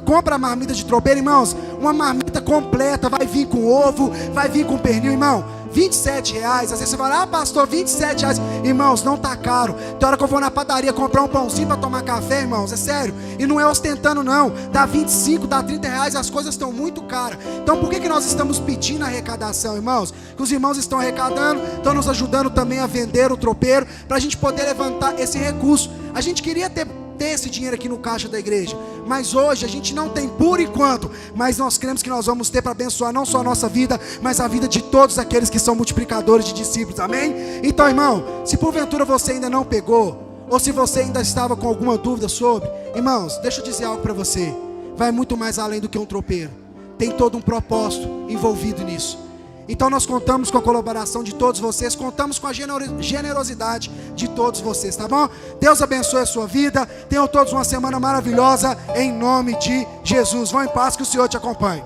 Compra a marmita de tropeiro, irmãos. Uma marmita completa, vai vir com ovo, vai vir com pernil, irmão. R$27, às vezes você fala, pastor, R$27, irmãos, não tá caro. Tem hora que eu vou na padaria comprar um pãozinho para tomar café, irmãos, é sério, e não é ostentando não, dá 25, dá R$30, as coisas estão muito caras. Então por que nós estamos pedindo arrecadação, irmãos? Que os irmãos estão arrecadando, estão nos ajudando também a vender o tropeiro, para a gente poder levantar esse recurso. A gente queria ter esse dinheiro aqui no caixa da igreja, mas hoje a gente não tem por enquanto, mas nós cremos que nós vamos ter para abençoar não só a nossa vida, mas a vida de todos aqueles que são multiplicadores de discípulos, amém? Então, irmão, se porventura você ainda não pegou, ou se você ainda estava com alguma dúvida sobre, irmãos, deixa eu dizer algo para você, vai muito mais além do que um tropeiro, tem todo um propósito envolvido nisso. Então nós contamos com a colaboração de todos vocês, contamos com a generosidade de todos vocês, tá bom? Deus abençoe a sua vida, tenham todos uma semana maravilhosa, em nome de Jesus. Vão em paz, que o Senhor te acompanhe.